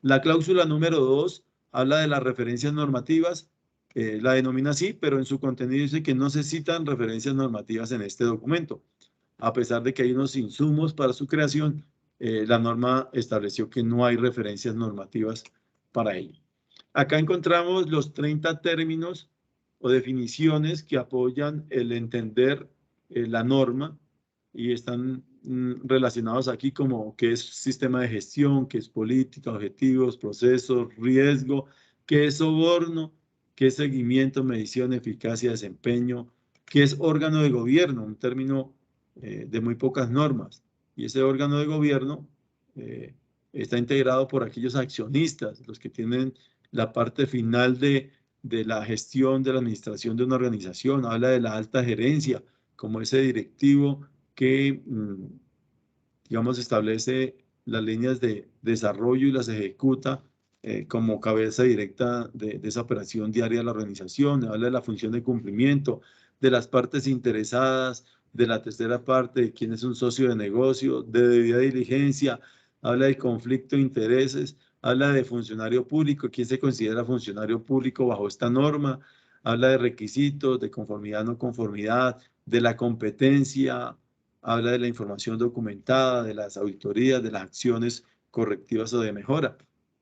La cláusula número 2 habla de las referencias normativas, la denomina así, pero en su contenido dice que no se citan referencias normativas en este documento. A pesar de que hay unos insumos para su creación, la norma estableció que no hay referencias normativas para ello. Acá encontramos los 30 términos o definiciones que apoyan el entender la norma y están relacionados aquí como qué es sistema de gestión, qué es política, objetivos, procesos, riesgo, qué es soborno, qué es seguimiento, medición, eficacia, desempeño, qué es órgano de gobierno, un término de muy pocas normas. Y ese órgano de gobierno está integrado por aquellos accionistas, los que tienen la parte final de la gestión, de la administración de una organización. Habla de la alta gerencia, como ese directivo que, digamos, establece las líneas de desarrollo y las ejecuta como cabeza directa de esa operación diaria de la organización. Habla de la función de cumplimiento, de las partes interesadas, de la tercera parte, de quién es un socio de negocio, de debida diligencia. Habla de conflicto de intereses, habla de funcionario público, quién se considera funcionario público bajo esta norma, habla de requisitos, de conformidad, no conformidad, de la competencia, habla de la información documentada, de las auditorías, de las acciones correctivas o de mejora.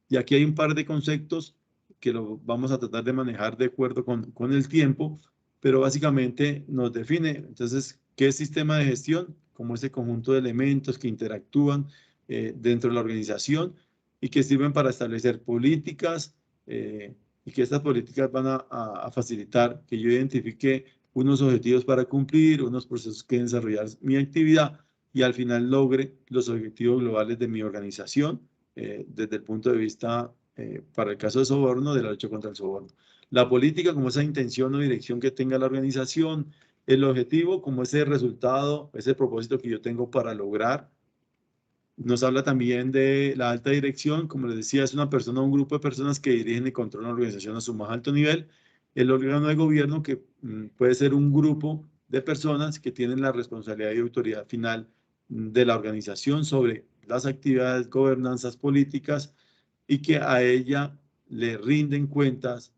Y aquí hay un par de conceptos que lo vamos a tratar de manejar de acuerdo con el tiempo, pero básicamente nos define, entonces, ¿qué es sistema de gestión? Como ese conjunto de elementos que interactúan dentro de la organización y que sirven para establecer políticas y que estas políticas van a facilitar que yo identifique unos objetivos para cumplir, unos procesos que desarrollar mi actividad y al final logre los objetivos globales de mi organización desde el punto de vista, para el caso de soborno, de la lucha contra el soborno. La política como esa intención o dirección que tenga la organización, el objetivo como ese resultado, ese propósito que yo tengo para lograr. Nos habla también de la alta dirección, como les decía, es una persona o un grupo de personas que dirigen y controlan la organización a su más alto nivel. El órgano de gobierno, que puede ser un grupo de personas que tienen la responsabilidad y autoridad final de la organización sobre las actividades, gobernanzas políticas y que a ella le rinden cuentas,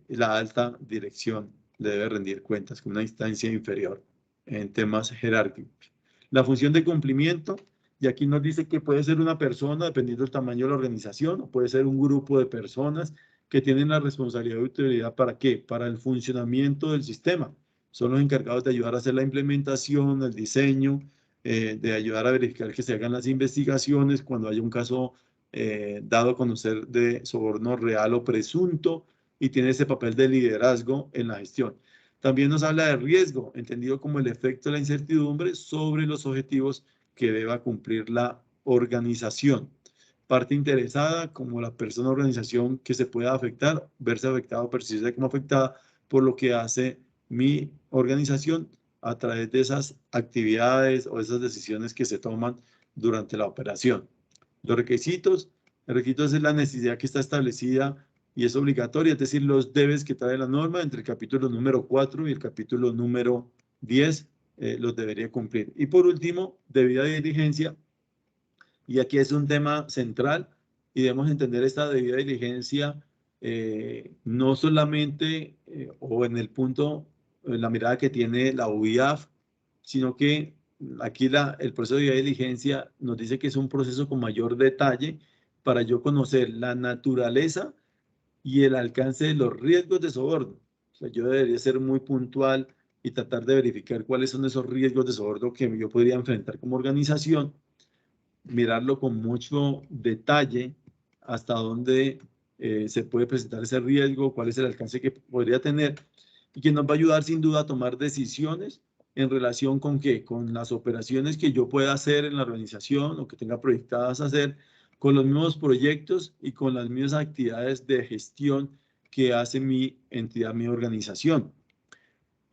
la alta dirección le debe rendir cuentas como una instancia inferior en temas jerárquicos. La función de cumplimiento. Y aquí nos dice que puede ser una persona, dependiendo del tamaño de la organización, o puede ser un grupo de personas que tienen la responsabilidad y utilidad. ¿Para qué? Para el funcionamiento del sistema. Son los encargados de ayudar a hacer la implementación, el diseño, de ayudar a verificar que se hagan las investigaciones cuando haya un caso dado a conocer de soborno real o presunto, y tiene ese papel de liderazgo en la gestión. También nos habla de riesgo, entendido como el efecto de la incertidumbre sobre los objetivos que deba cumplir la organización. Parte interesada como la persona o organización que se pueda afectar, verse afectada o percibirse como afectada por lo que hace mi organización a través de esas actividades o esas decisiones que se toman durante la operación. Los requisitos, el requisito es la necesidad que está establecida y es obligatoria, es decir, los debes que trae la norma entre el capítulo número 4 y el capítulo número 10 los debería cumplir. Y por último, debida diligencia, y aquí es un tema central y debemos entender esta debida diligencia no solamente o en el punto, en la mirada que tiene la UIAF, sino que aquí el proceso de debida diligencia nos dice que es un proceso con mayor detalle para yo conocer la naturaleza y el alcance de los riesgos de soborno. O sea, yo debería ser muy puntual y tratar de verificar cuáles son esos riesgos de soborno que yo podría enfrentar como organización, mirarlo con mucho detalle hasta dónde se puede presentar ese riesgo, cuál es el alcance que podría tener, y que nos va a ayudar sin duda a tomar decisiones en relación con qué, con las operaciones que yo pueda hacer en la organización o que tenga proyectadas hacer, con los mismos proyectos y con las mismas actividades de gestión que hace mi entidad, mi organización.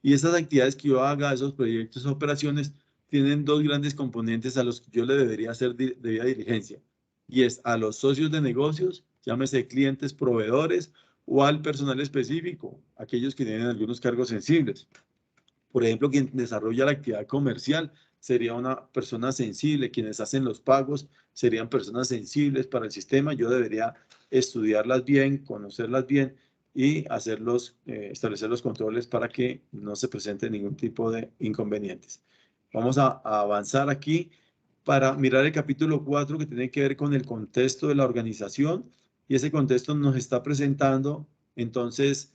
Y esas actividades que yo haga, esos proyectos, operaciones, tienen dos grandes componentes a los que yo le debería hacer debida diligencia. Y es a los socios de negocios, llámese clientes, proveedores, o al personal específico, aquellos que tienen algunos cargos sensibles. Por ejemplo, quien desarrolla la actividad comercial sería una persona sensible, quienes hacen los pagos serían personas sensibles para el sistema. Yo debería estudiarlas bien, conocerlas bien y establecer los controles para que no se presente ningún tipo de inconvenientes. Vamos a avanzar aquí para mirar el capítulo 4 que tiene que ver con el contexto de la organización, y ese contexto nos está presentando entonces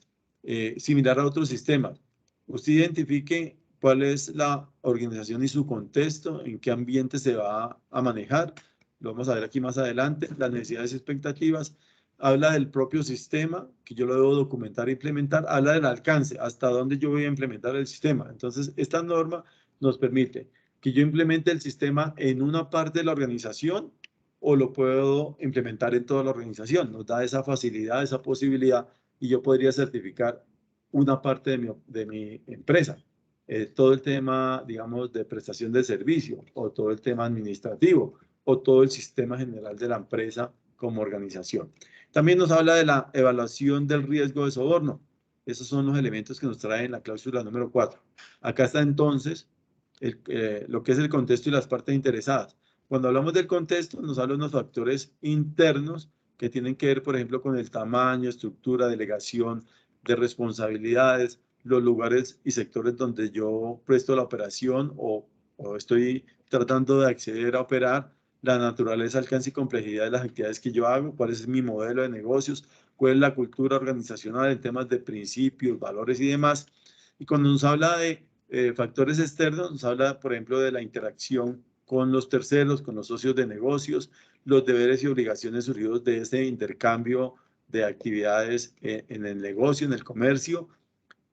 similar a otros sistemas. Usted identifique cuál es la organización y su contexto, en qué ambiente se va a manejar. Lo vamos a ver aquí más adelante. Las necesidades y expectativas. Habla del propio sistema, que yo lo debo documentar e implementar. Habla del alcance, hasta dónde yo voy a implementar el sistema. Entonces, esta norma nos permite que yo implemente el sistema en una parte de la organización o lo puedo implementar en toda la organización. Nos da esa facilidad, esa posibilidad, y yo podría certificar una parte de mi empresa. Todo el tema, digamos, de prestación de servicio, o todo el tema administrativo, o todo el sistema general de la empresa como organización. También nos habla de la evaluación del riesgo de soborno. Esos son los elementos que nos trae en la cláusula número 4. Acá está entonces lo que es el contexto y las partes interesadas. Cuando hablamos del contexto, nos hablan unos factores internos que tienen que ver, por ejemplo, con el tamaño, estructura, delegación de responsabilidades, los lugares y sectores donde yo presto la operación o estoy tratando de acceder a operar, la naturaleza, alcance y complejidad de las actividades que yo hago, cuál es mi modelo de negocios, cuál es la cultura organizacional en temas de principios, valores y demás. Y cuando nos habla de factores externos, nos habla, por ejemplo, de la interacción con los terceros, con los socios de negocios, los deberes y obligaciones surgidos de ese intercambio de actividades en el negocio, en el comercio.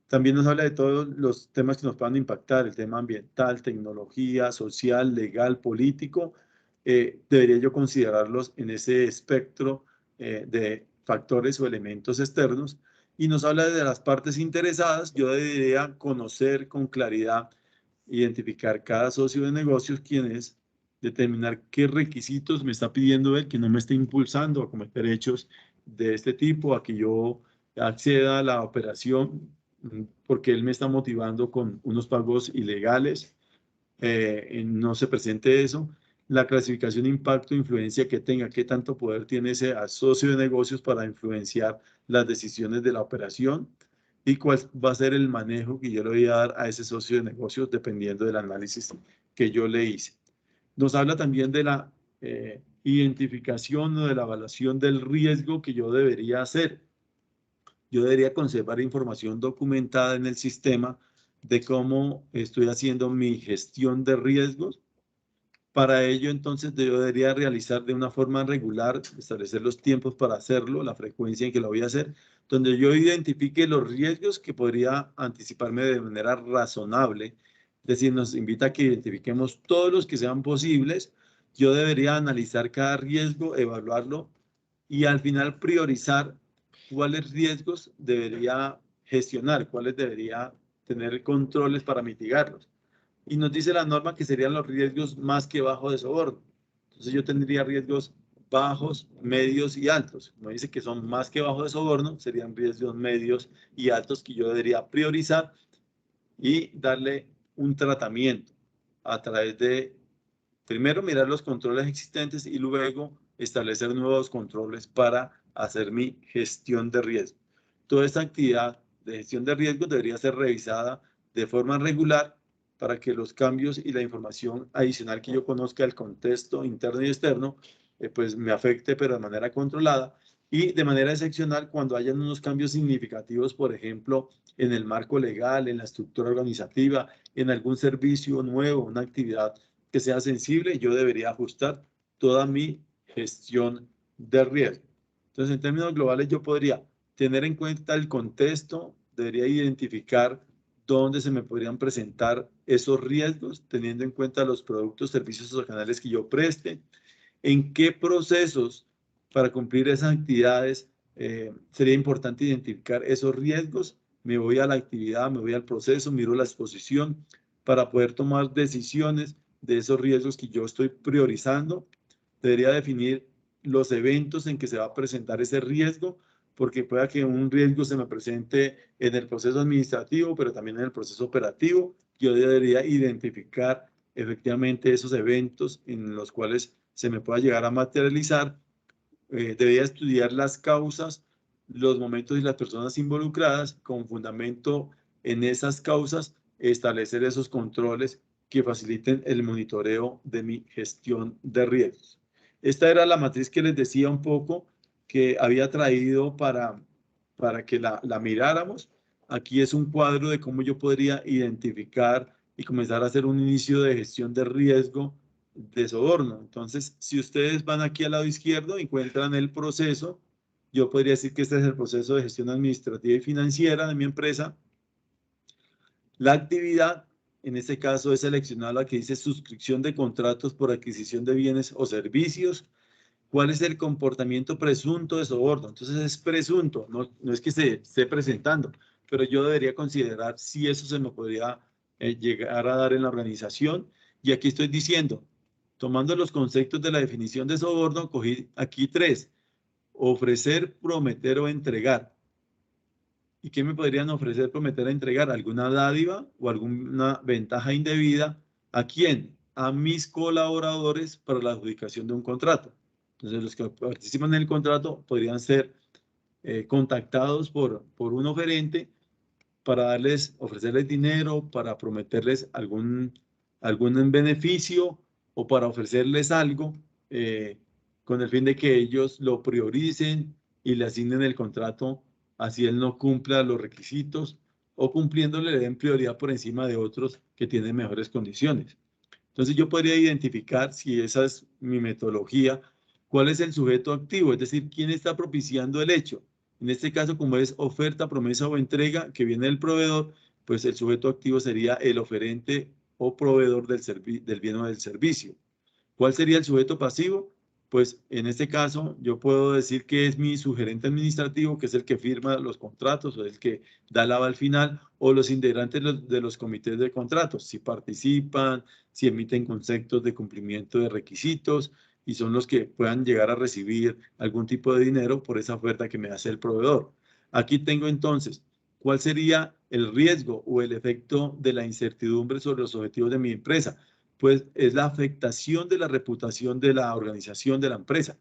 También nos habla de todos los temas que nos puedan impactar, el tema ambiental, tecnología, social, legal, político. Debería yo considerarlos en ese espectro de factores o elementos externos. Y nos habla de las partes interesadas. Yo debería conocer con claridad, identificar cada socio de negocios quién es, determinar qué requisitos me está pidiendo él, que no me esté impulsando a cometer hechos de este tipo, a que yo acceda a la operación porque él me está motivando con unos pagos ilegales. No se presente eso. La clasificación impacto, influencia que tenga, qué tanto poder tiene ese socio de negocios para influenciar las decisiones de la operación, y cuál va a ser el manejo que yo le voy a dar a ese socio de negocios dependiendo del análisis que yo le hice. Nos habla también de la identificación o de la evaluación del riesgo que yo debería hacer. Yo debería conservar información documentada en el sistema de cómo estoy haciendo mi gestión de riesgos Para ello, entonces, yo debería realizar de una forma regular, establecer los tiempos para hacerlo, la frecuencia en que lo voy a hacer, donde yo identifique los riesgos que podría anticiparme de manera razonable. Es decir, nos invita a que identifiquemos todos los que sean posibles. Yo debería analizar cada riesgo, evaluarlo y al final priorizar cuáles riesgos debería gestionar, cuáles debería tener controles para mitigarlos. Y nos dice la norma que serían los riesgos más que bajos de soborno. Entonces yo tendría riesgos bajos, medios y altos. Como dice que son más que bajos de soborno, serían riesgos medios y altos que yo debería priorizar y darle un tratamiento a través de, primero, mirar los controles existentes y luego establecer nuevos controles para hacer mi gestión de riesgo. Toda esta actividad de gestión de riesgo debería ser revisada de forma regular para que los cambios y la información adicional que yo conozca del contexto interno y externo, pues me afecte, pero de manera controlada y de manera excepcional cuando hayan unos cambios significativos, por ejemplo, en el marco legal, en la estructura organizativa, en algún servicio nuevo, una actividad que sea sensible, yo debería ajustar toda mi gestión de riesgo. Entonces, en términos globales, yo podría tener en cuenta el contexto, debería identificar dónde se me podrían presentar esos riesgos, teniendo en cuenta los productos, servicios o canales que yo preste, en qué procesos para cumplir esas actividades sería importante identificar esos riesgos. Me voy a la actividad, me voy al proceso, miro la exposición para poder tomar decisiones de esos riesgos que yo estoy priorizando. Debería definir los eventos en que se va a presentar ese riesgo, porque pueda que un riesgo se me presente en el proceso administrativo, pero también en el proceso operativo. Yo debería identificar efectivamente esos eventos en los cuales se me pueda llegar a materializar. Debería estudiar las causas, los momentos y las personas involucradas, con fundamento en esas causas, establecer esos controles que faciliten el monitoreo de mi gestión de riesgos. Esta era la matriz que les decía un poco que había traído para que la miráramos. Aquí es un cuadro de cómo yo podría identificar y comenzar a hacer un inicio de gestión de riesgo de soborno. Entonces, si ustedes van aquí al lado izquierdo, encuentran el proceso. Yo podría decir que este es el proceso de gestión administrativa y financiera de mi empresa. La actividad, en este caso, es seleccionar la que dice suscripción de contratos por adquisición de bienes o servicios. ¿Cuál es el comportamiento presunto de soborno? Entonces es presunto, no es que se esté presentando, pero yo debería considerar si eso se me podría llegar a dar en la organización. Y aquí estoy diciendo, tomando los conceptos de la definición de soborno, cogí aquí 3. Ofrecer, prometer o entregar. ¿Y qué me podrían ofrecer, prometer o entregar? ¿Alguna dádiva o alguna ventaja indebida? ¿A quién? A mis colaboradores para la adjudicación de un contrato. Entonces, los que participan en el contrato podrían ser contactados por un oferente para ofrecerles dinero, para prometerles algún beneficio o para ofrecerles algo con el fin de que ellos lo prioricen y le asignen el contrato, así él no cumpla los requisitos o cumpliéndole le den prioridad por encima de otros que tienen mejores condiciones. Entonces yo podría identificar, si esa es mi metodología, cuál es el sujeto activo, es decir, quién está propiciando el hecho. En este caso, como es oferta, promesa o entrega que viene del proveedor, pues el sujeto activo sería el oferente o proveedor del bien o del servicio. ¿Cuál sería el sujeto pasivo? Pues en este caso yo puedo decir que es mi sugerente administrativo, que es el que firma los contratos o el que da el aval final, o los integrantes de los comités de contratos, si participan, si emiten conceptos de cumplimiento de requisitos y son los que puedan llegar a recibir algún tipo de dinero por esa oferta que me hace el proveedor. Aquí tengo entonces, ¿cuál sería el riesgo o el efecto de la incertidumbre sobre los objetivos de mi empresa? Pues es la afectación de la reputación de la organización, de la empresa.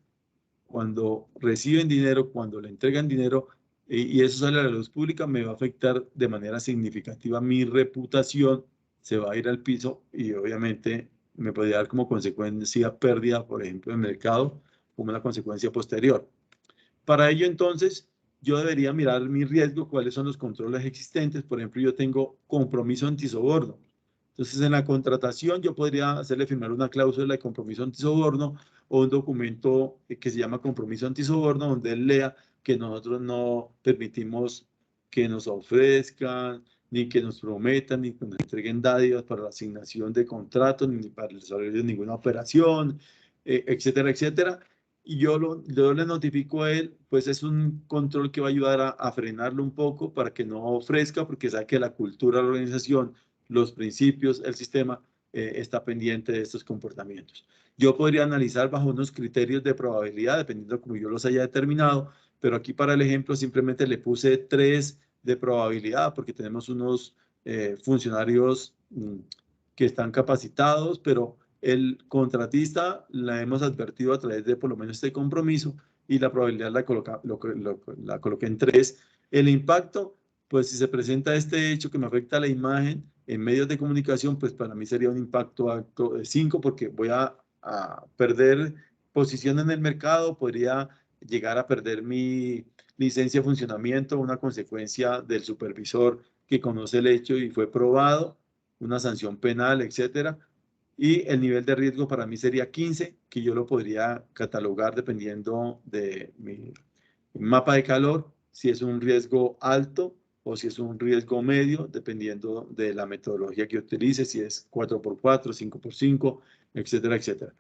Cuando reciben dinero, cuando le entregan dinero y eso sale a la luz pública, me va a afectar de manera significativa mi reputación, se va a ir al piso y obviamente me puede dar como consecuencia pérdida, por ejemplo, en el mercado, como una consecuencia posterior. Para ello, entonces, yo debería mirar mi riesgo, cuáles son los controles existentes. Por ejemplo, yo tengo compromiso antisoborno. Entonces, en la contratación yo podría hacerle firmar una cláusula de compromiso antisoborno o un documento que se llama compromiso antisoborno, donde él lea que nosotros no permitimos que nos ofrezcan, ni que nos prometan, ni que nos entreguen dádivas para la asignación de contratos, ni para el desarrollo de ninguna operación, etcétera, etcétera. Y yo le notifico a él, pues es un control que va a ayudar a frenarlo un poco para que no ofrezca, porque sabe que la cultura de la organización, los principios, el sistema está pendiente de estos comportamientos. Yo podría analizar bajo unos criterios de probabilidad, dependiendo de cómo yo los haya determinado, pero aquí para el ejemplo simplemente le puse 3 de probabilidad, porque tenemos unos funcionarios que están capacitados, pero el contratista la hemos advertido a través de por lo menos este compromiso y la probabilidad la coloqué en 3. El impacto, pues si se presenta este hecho que me afecta a la imagen en medios de comunicación, pues para mí sería un impacto alto de 5 porque voy a perder posición en el mercado, podría llegar a perder mi licencia de funcionamiento, una consecuencia del supervisor que conoce el hecho y fue probado, una sanción penal, etcétera. Y el nivel de riesgo para mí sería 15, que yo lo podría catalogar dependiendo de mi mapa de calor, si es un riesgo alto o si es un riesgo medio, dependiendo de la metodología que utilice, si es 4x4, 5x5, etcétera, etcétera.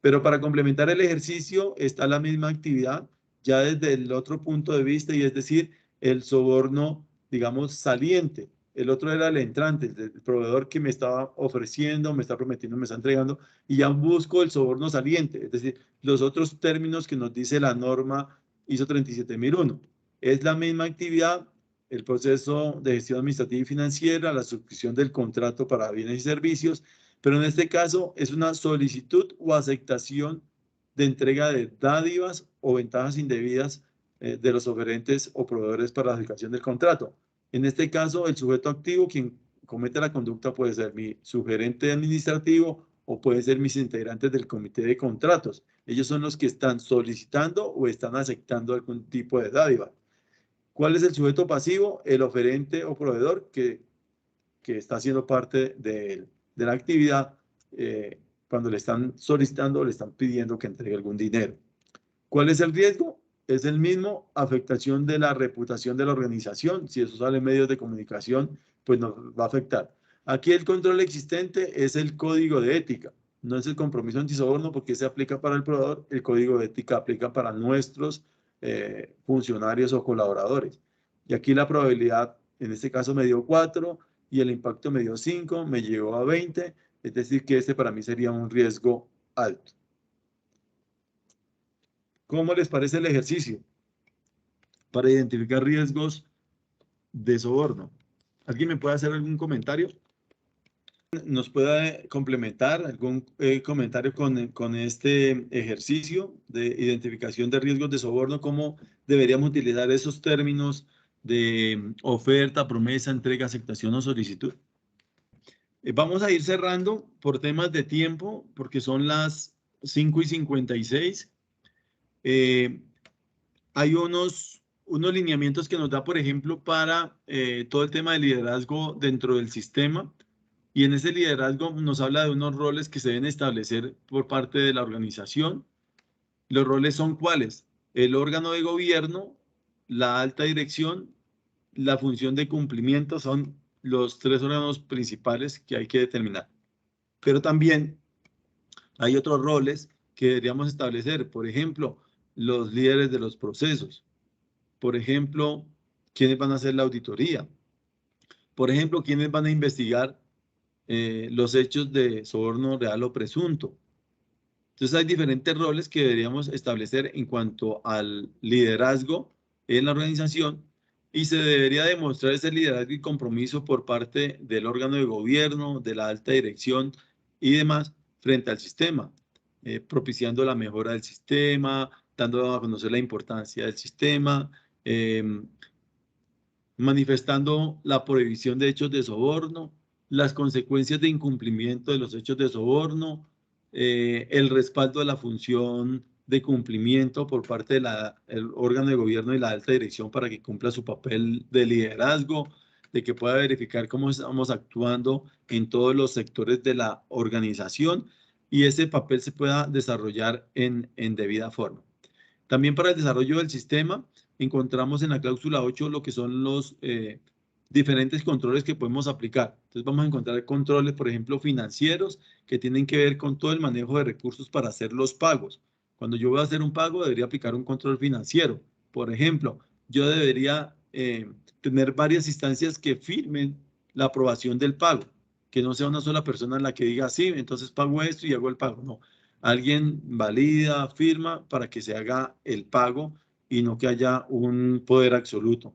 Pero para complementar el ejercicio está la misma actividad, ya desde el otro punto de vista, y es decir, el soborno, digamos, saliente. El otro era el entrante, el proveedor que me estaba ofreciendo, me está prometiendo, me está entregando, y ya busco el soborno saliente, es decir, los otros términos que nos dice la norma ISO 37001. Es la misma actividad, el proceso de gestión administrativa y financiera, la suscripción del contrato para bienes y servicios, pero en este caso es una solicitud o aceptación de entrega de dádivas o ventajas indebidas de los oferentes o proveedores para la aplicación del contrato. En este caso, el sujeto activo, quien comete la conducta, puede ser mi sugerente administrativo o puede ser mis integrantes del comité de contratos. Ellos son los que están solicitando o están aceptando algún tipo de dádiva. ¿Cuál es el sujeto pasivo? El oferente o proveedor que está haciendo parte de la actividad cuando le están solicitando o le están pidiendo que entregue algún dinero. ¿Cuál es el riesgo? Es el mismo, afectación de la reputación de la organización. Si eso sale en medios de comunicación, pues nos va a afectar. Aquí el control existente es el código de ética, no es el compromiso antisoborno porque se aplica para el proveedor, el código de ética aplica para nuestros funcionarios o colaboradores. Y aquí la probabilidad, en este caso me dio 4 y el impacto me dio 5, me llegó a 20, es decir que este para mí sería un riesgo alto. ¿Cómo les parece el ejercicio para identificar riesgos de soborno? ¿Alguien me puede hacer algún comentario? ¿Nos puede complementar algún comentario con este ejercicio de identificación de riesgos de soborno? ¿Cómo deberíamos utilizar esos términos de oferta, promesa, entrega, aceptación o solicitud? Vamos a ir cerrando por temas de tiempo, porque son las 5:56. Hay unos lineamientos que nos da, por ejemplo, para todo el tema de liderazgo dentro del sistema. Y en ese liderazgo nos habla de unos roles que se deben establecer por parte de la organización. Los roles son ¿cuáles? El órgano de gobierno, la alta dirección, la función de cumplimiento son los 3 órganos principales que hay que determinar. Pero también hay otros roles que deberíamos establecer. Por ejemplo, los líderes de los procesos. Por ejemplo, ¿quiénes van a hacer la auditoría? Por ejemplo, ¿quiénes van a investigar los hechos de soborno real o presunto? Entonces hay diferentes roles que deberíamos establecer en cuanto al liderazgo en la organización y se debería demostrar ese liderazgo y compromiso por parte del órgano de gobierno, de la alta dirección y demás frente al sistema, propiciando la mejora del sistema, dando a conocer la importancia del sistema, manifestando la prohibición de hechos de soborno, las consecuencias de incumplimiento de los hechos de soborno, el respaldo de la función de cumplimiento por parte del órgano de gobierno y la alta dirección para que cumpla su papel de liderazgo, de que pueda verificar cómo estamos actuando en todos los sectores de la organización y ese papel se pueda desarrollar en debida forma. También para el desarrollo del sistema encontramos en la cláusula 8 lo que son los diferentes controles que podemos aplicar. Entonces vamos a encontrar controles, por ejemplo, financieros, que tienen que ver con todo el manejo de recursos para hacer los pagos. Cuando yo voy a hacer un pago, debería aplicar un control financiero. Por ejemplo, yo debería tener varias instancias que firmen la aprobación del pago, que no sea una sola persona la que diga, sí, entonces pago esto y hago el pago. No, alguien valida, firma para que se haga el pago y no que haya un poder absoluto.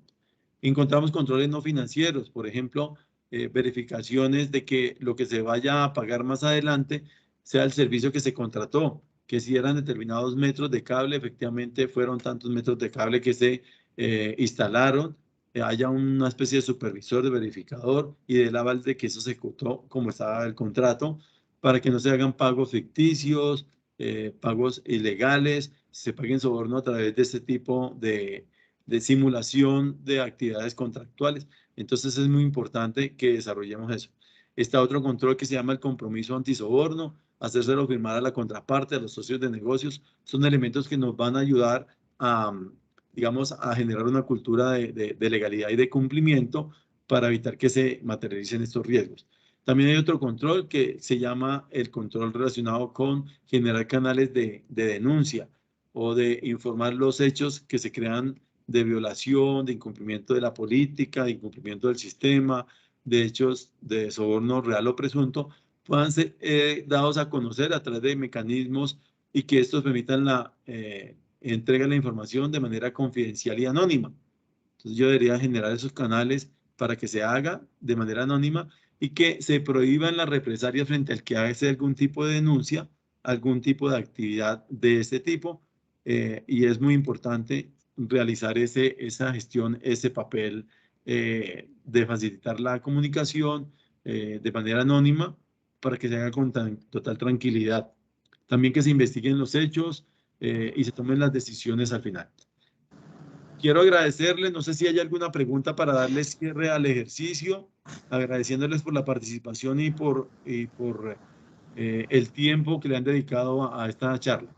Encontramos controles no financieros, por ejemplo, verificaciones de que lo que se vaya a pagar más adelante sea el servicio que se contrató, que si eran determinados metros de cable, efectivamente fueron tantos metros de cable que se instalaron, haya una especie de supervisor, de verificador y del aval de que eso se ejecutó como estaba el contrato, para que no se hagan pagos ficticios, pagos ilegales, se paguen soborno a través de este tipo de simulación de actividades contractuales. Entonces es muy importante que desarrollemos eso. Está otro control que se llama el compromiso antisoborno, hacérselo firmar a la contraparte, a los socios de negocios. Son elementos que nos van a ayudar a, digamos, a generar una cultura de legalidad y de cumplimiento para evitar que se materialicen estos riesgos. También hay otro control que se llama el control relacionado con generar canales de denuncia o de informar los hechos que se crean de violación, de incumplimiento de la política, de incumplimiento del sistema, de hechos de soborno real o presunto, puedan ser dados a conocer a través de mecanismos y que estos permitan la entrega de la información de manera confidencial y anónima. Entonces yo debería generar esos canales para que se haga de manera anónima y que se prohíban las represalias frente al que hace algún tipo de denuncia, algún tipo de actividad de este tipo. Y es muy importante realizar esa gestión, ese papel de facilitar la comunicación de manera anónima para que se haga con total tranquilidad. También que se investiguen los hechos y se tomen las decisiones al final. Quiero agradecerles, no sé si hay alguna pregunta para darles cierre al ejercicio, agradeciéndoles por la participación y por el tiempo que le han dedicado a esta charla.